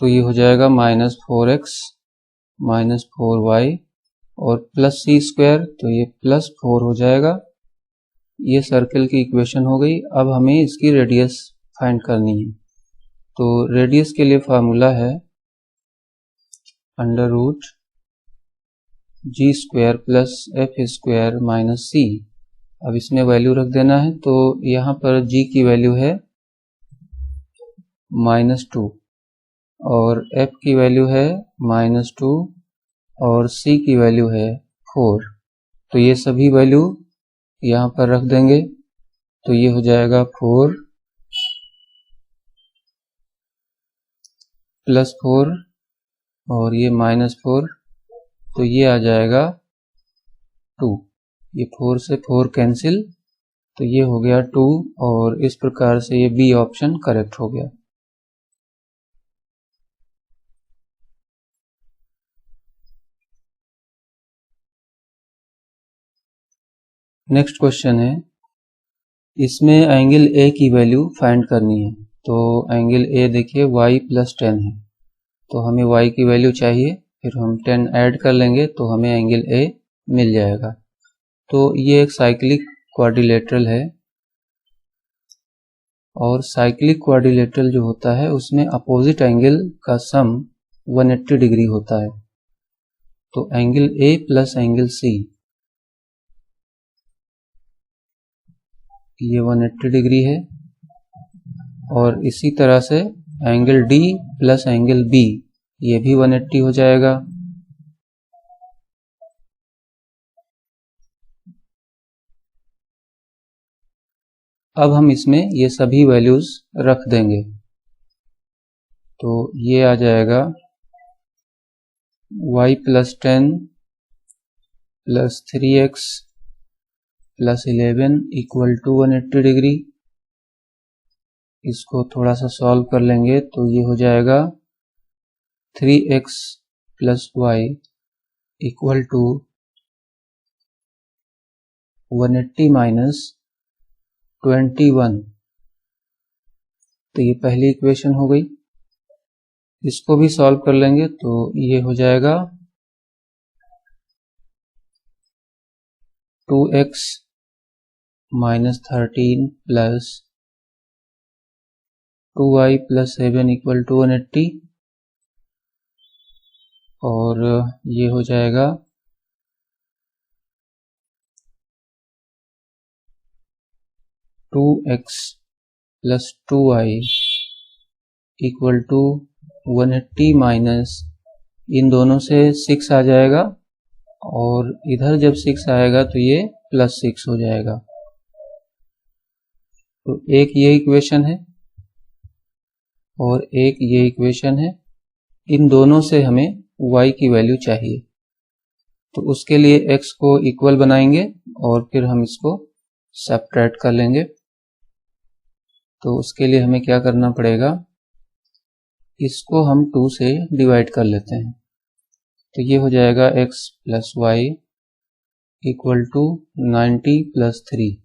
तो ये हो जाएगा -4x -4y और प्लस c स्क्वायर तो ये +4 हो जाएगा। ये सर्कल की इक्वेशन हो गई। अब हमें इसकी रेडियस फाइंड करनी है। तो रेडियस के लिए फार्मूला है √g² plus f² minus c। अब इसमें वैल्यू रख देना है। तो यहाँ पर g की वैल्यू है -2 और f की वैल्यू है -2 और c की वैल्यू है 4। तो ये सभी वैल्यू यहाँ पर रख देंगे तो ये हो जाएगा 4 + 4 और ये -4 तो ये आ जाएगा 2। ये 4 से 4 कैंसिल तो ये हो गया 2 और इस प्रकार से ये बी ऑप्शन करेक्ट हो गया। नेक्स्ट क्वेश्चन है, इसमें एंगल ए की वैल्यू फाइंड करनी है। तो एंगल ए देखिए y + 10 है तो हमें y की वैल्यू चाहिए, फिर हम 10 ऐड कर लेंगे तो हमें एंगल ए मिल जाएगा। तो ये एक साइक्लिक क्वाड्रिलेटरल है और साइक्लिक क्वाड्रिलेटरल जो होता है उसमें अपोजिट एंगल का सम 180 डिग्री होता है। तो angle A plus angle C ये 180 डिग्री है और इसी तरह से angle D plus angle B ये भी 180 हो जाएगा। अब हम इसमें ये सभी वैल्यूज रख देंगे तो ये आ जाएगा y + 10 + 3x + 11 = 180 डिग्री। इसको थोड़ा सा सॉल्व कर लेंगे तो ये हो जाएगा 3x + y = 180 - 21। तो ये पहली इक्वेशन हो गई। इसको भी सॉल्व कर लेंगे तो ये हो जाएगा 2x - 13 + 2y + 7 = 180 और ये हो जाएगा 2x + 2y = 180 माइनस इन दोनों से 6 आ जाएगा और इधर जब 6 आएगा तो ये +6 हो जाएगा। तो एक ये इक्वेशन है और एक ये इक्वेशन है। इन दोनों से हमें y की वैल्यू चाहिए तो उसके लिए x को इक्वल बनाएंगे और फिर हम इसको सब्ट्रैक्ट कर लेंगे। तो उसके लिए हमें क्या करना पड़ेगा, इसको हम 2 से डिवाइड कर लेते हैं तो ये हो जाएगा x + y = 90 + 3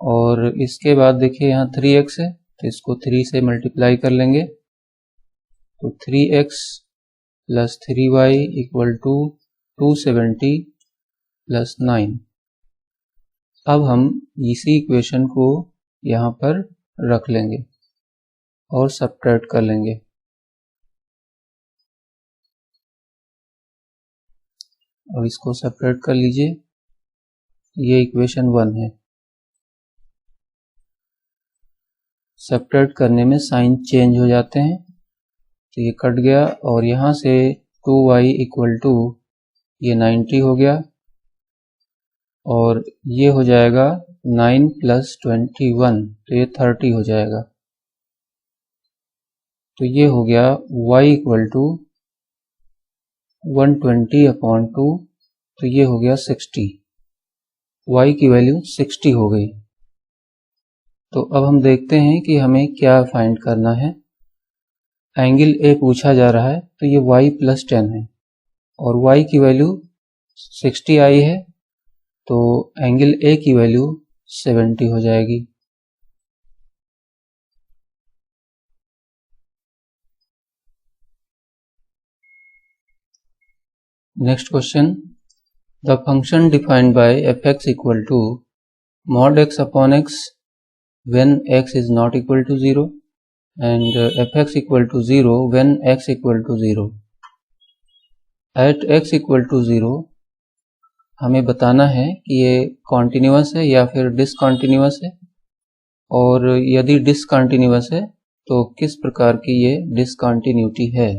और इसके बाद देखिए यहाँ 3x है तो इसको 3 से मल्टीप्लाई कर लेंगे तो 3x + 3y = 270 + 9। अब हम इसी इक्वेशन को यहाँ पर रख लेंगे और सब्ट्रैक्ट कर लेंगे। अब इसको सब्ट्रैक्ट कर लीजिए, ये इक्वेशन 1 है। सब्ट्रैक्ट करने में साइन चेंज हो जाते हैं तो ये कट गया और यहाँ से 2y इक्वल टू ये 90 हो गया और ये हो जाएगा 9 + 21, तो ये 30 हो जाएगा। तो ये हो गया y इक्वल टू 120/2, तो ये हो गया 60। y की वैल्यू 60 हो गई। तो अब हम देखते हैं कि हमें क्या फाइंड करना है। एंगल ए पूछा जा रहा है, तो ये y + 10 है और y की वैल्यू 60 आई है, तो एंगल ए की वैल्यू 70 हो जाएगी। Next question, the function defined by f(x) equal to mod x upon x when x is not equal to 0 and f(x) equal to 0 when x equal to 0. At x equal to 0 हमें बताना है कि ये कॉन्टिन्यूअस है या फिर डिसकॉन्टिन्यूअस है, और यदि डिसकॉन्टिन्यूअस है तो किस प्रकार की ये डिसकॉन्टिन्यूटी है।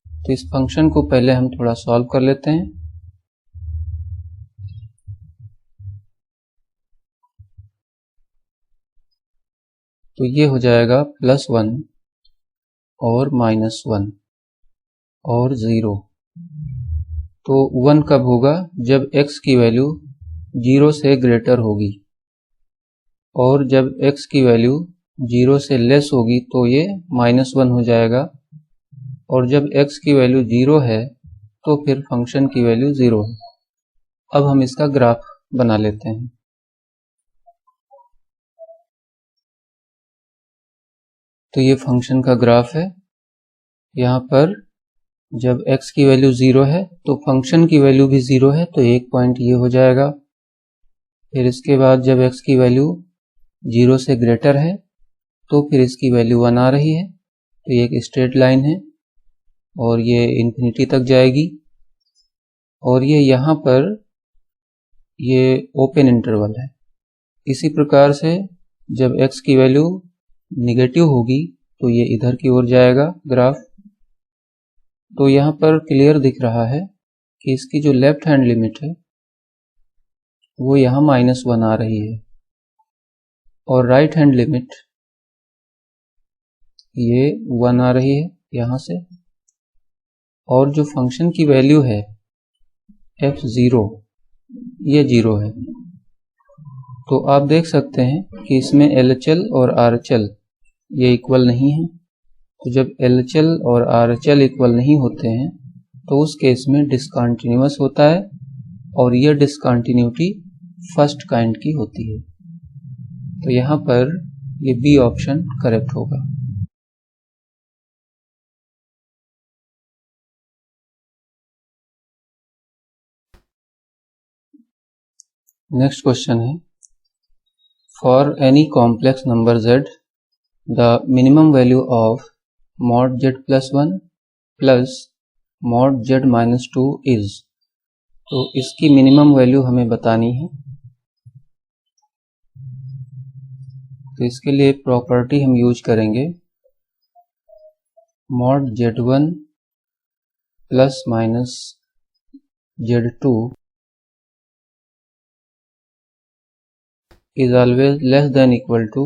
तो इस फंक्शन को पहले हम थोड़ा सॉल्व कर लेते हैं। तो ये हो जाएगा +1 और -1 और 0। तो 1 कब होगा? जब x की वैल्यू 0 से ग्रेटर होगी, और जब x की वैल्यू 0 से लेस होगी तो ये -1 हो जाएगा, और जब x की वैल्यू 0 है तो फिर फंक्शन की वैल्यू 0 है। अब हम इसका ग्राफ बना लेते हैं। तो ये फंक्शन का ग्राफ है। यहाँ पर जब x की वैल्यू 0 है तो फंक्शन की वैल्यू भी 0 है, तो एक पॉइंट ये हो जाएगा। फिर इसके बाद जब x की वैल्यू 0 से ग्रेटर है तो फिर इसकी वैल्यू 1 आ रही है, तो ये एक स्ट्रेट लाइन है और ये इन्फिनिटी तक जाएगी। और ये यहाँ पर ये ओपन इंटरवल है। इसी प्रकार से जब x की वैल्यू निगेटिव होगी तो ये इधर की ओर जाएगा ग्राफ। तो यहाँ पर क्लियर दिख रहा है कि इसकी जो लेफ्ट हैंड लिमिट है वो यहाँ -1 आ रही है, और राइट हैंड लिमिट ये 1 आ रही है यहाँ से। और जो फंक्शन की वैल्यू है f(0) ये 0 है। तो आप देख सकते हैं कि इसमें LHL और RHL ये इक्वल नहीं है। तो जब LHL और RHL इक्वल नहीं होते हैं तो उस केस में डिसकंटिन्यूअस होता है, और यह डिसकंटिन्यूटी फर्स्ट काइंड की होती है। तो यहाँ पर ये बी ऑप्शन करेक्ट होगा। नेक्स्ट क्वेश्चन है, for any complex number z the minimum value of mod z+1 plus mod z-2 is. तो इसकी मिनिमम वैल्यू हमें बतानी है। तो इसके लिए प्रॉपर्टी हम यूज करेंगे mod z1 plus minus z2 is always less than equal to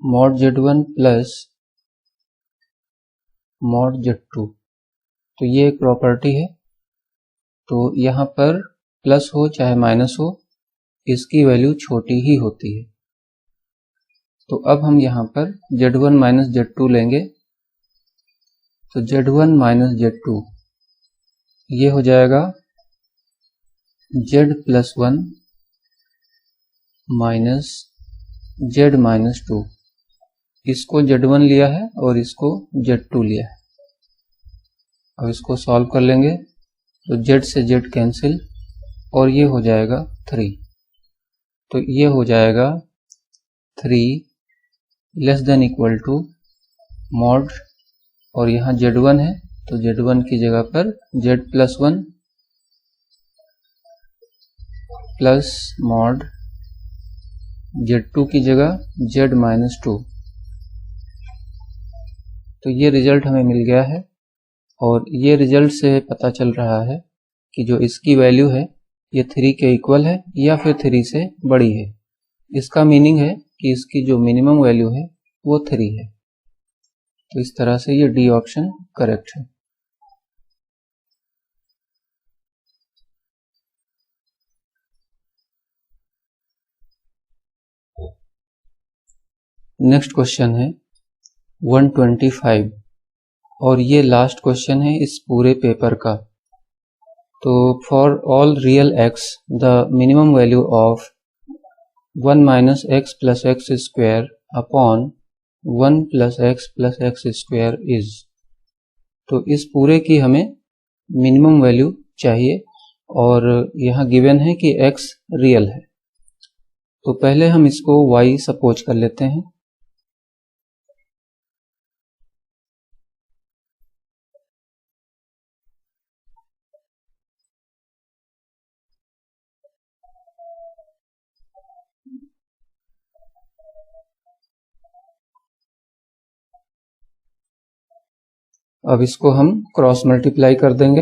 mod z1 plus mod z2। तो ये एक प्रॉपर्टी है। तो यहाँ पर प्लस हो चाहे माइनस हो, इसकी वैल्यू छोटी ही होती है। तो अब हम यहाँ पर z1 माइनस z2 लेंगे। तो z1 माइनस z2 ये हो जाएगा z+1 माइनस z-2। इसको z1 लिया है और इसको z2 लिया है। अब इसको सॉल्व कर लेंगे तो z से z कैंसिल और ये हो जाएगा 3। तो ये हो जाएगा 3 less than equal to mod, और यहाँ z1 है तो z1 की जगह पर z+1 प्लस मॉड, z2 की जगह z-2। तो ये रिजल्ट हमें मिल गया है और ये रिजल्ट से पता चल रहा है कि जो इसकी वैल्यू है ये 3 के इक्वल है या फिर 3 से बड़ी है। इसका मीनिंग है कि इसकी जो मिनिमम वैल्यू है वो 3 है। तो इस तरह से ये डी ऑप्शन करेक्ट है। नेक्स्ट क्वेश्चन है 125 और ये लास्ट क्वेश्चन है इस पूरे पेपर का। तो for all real x the minimum value of 1 minus x plus x square upon 1 plus x square is. तो इस पूरे की हमें मिनिमम वैल्यू चाहिए और यहाँ गिवन है कि x रियल है। तो पहले हम इसको y सपोज कर लेते हैं। अब इसको हम क्रॉस मल्टीप्लाई कर देंगे।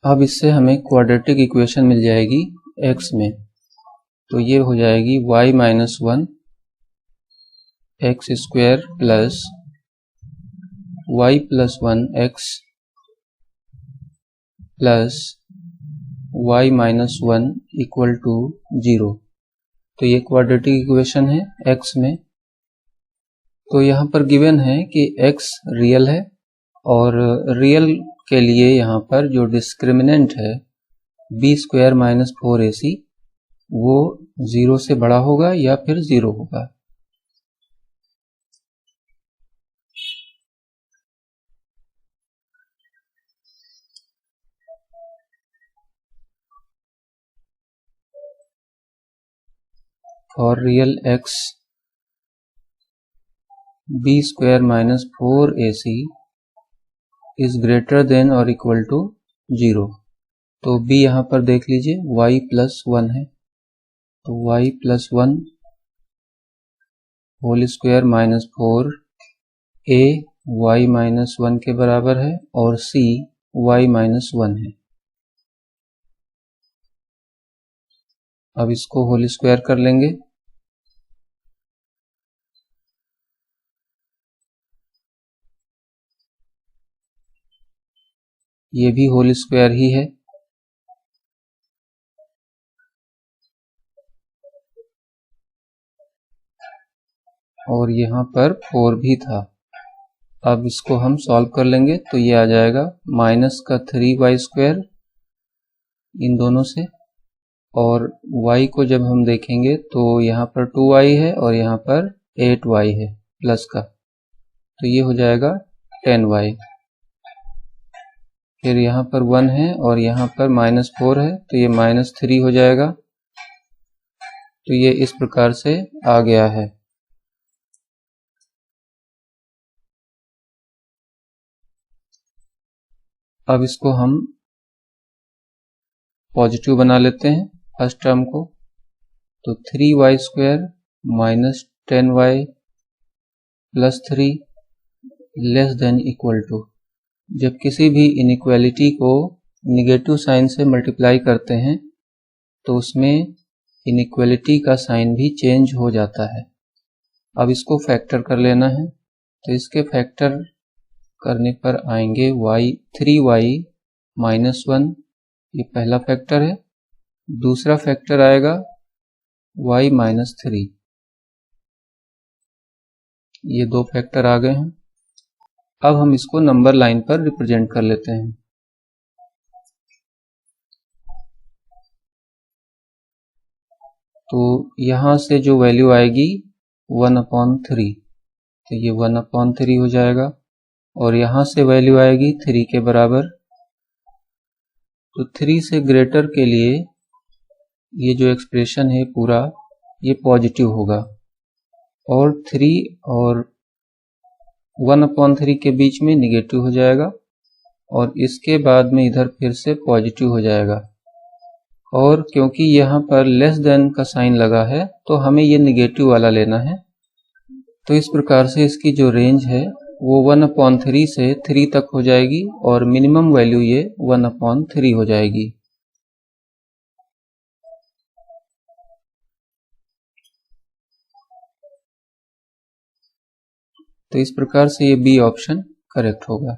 अब इससे हमें क्वाड्रेटिक इक्वेशन मिल जाएगी x में। तो ये हो जाएगी y minus 1 x square plus y plus 1 x plus y minus 1 equal to 0। तो ये क्वाड्रेटिक इक्वेशन है x में। तो यहाँ पर गिवन है कि x रियल है और रियल के लिए यहाँ पर जो डिस्क्रिमिनेंट है b स्क्वायर माइनस 4ac वो 0 से बड़ा होगा या फिर 0 होगा। For real x b square minus 4ac is greater than or equal to 0। तो b यहाँ पर देख लीजिए y प्लस 1 है। तो y plus 1 whole square minus 4 a y minus 1 के बराबर है और c y माइनस 1 है। अब इसको होल स्क्वायर कर लेंगे। ये भी होल स्क्वायर ही है। और यहाँ पर 4 भी था। अब इसको हम सॉल्व कर लेंगे तो ये आ जाएगा माइनस का 3y स्क्वायर इन दोनों से, और y को जब हम देखेंगे तो यहाँ पर 2y है और यहाँ पर 8y है प्लस का, तो ये हो जाएगा 10y। फिर यहाँ पर 1 है और यहाँ पर माइनस 4 है तो ये माइनस 3 हो जाएगा। तो ये इस प्रकार से आ गया है। अब इसको हम पॉजिटिव बना लेते हैं फर्स्ट टर्म को। तो 3y square minus 10y plus 3 less than equal to. जब किसी भी इनइक्वालिटी को निगेटिव साइन से मल्टीप्लाई करते हैं तो उसमें इनइक्वालिटी का साइन भी चेंज हो जाता है। अब इसको फैक्टर कर लेना है। तो इसके फैक्टर करने पर आएंगे 3y माइनस 1, ये पहला फैक्टर है। दूसरा फैक्टर आएगा y माइनस 3, ये दो फैक्टर आ गए हैं। अब हम इसको नंबर लाइन पर रिप्रेजेंट कर लेते हैं। तो यहाँ से जो वैल्यू आएगी 1/3, तो ये 1/3 हो जाएगा। और यहाँ से वैल्यू आएगी 3 के बराबर। तो 3 से ग्रेटर के लिए ये जो एक्सप्रेशन है पूरा ये पॉजिटिव होगा, और 3 और 1/3 के बीच में निगेटिव हो जाएगा और इसके बाद में इधर फिर से पॉजिटिव हो जाएगा। और क्योंकि यहाँ पर लेस देन का साइन लगा है तो हमें ये निगेटिव वाला लेना है। तो इस प्रकार से इसकी जो रेंज है वो 1/3 से 3 तक हो जाएगी और मिनिमम वैल्यू ये 1/3 हो जाएगी। तो इस प्रकार से ये बी ऑप्शन करेक्ट होगा।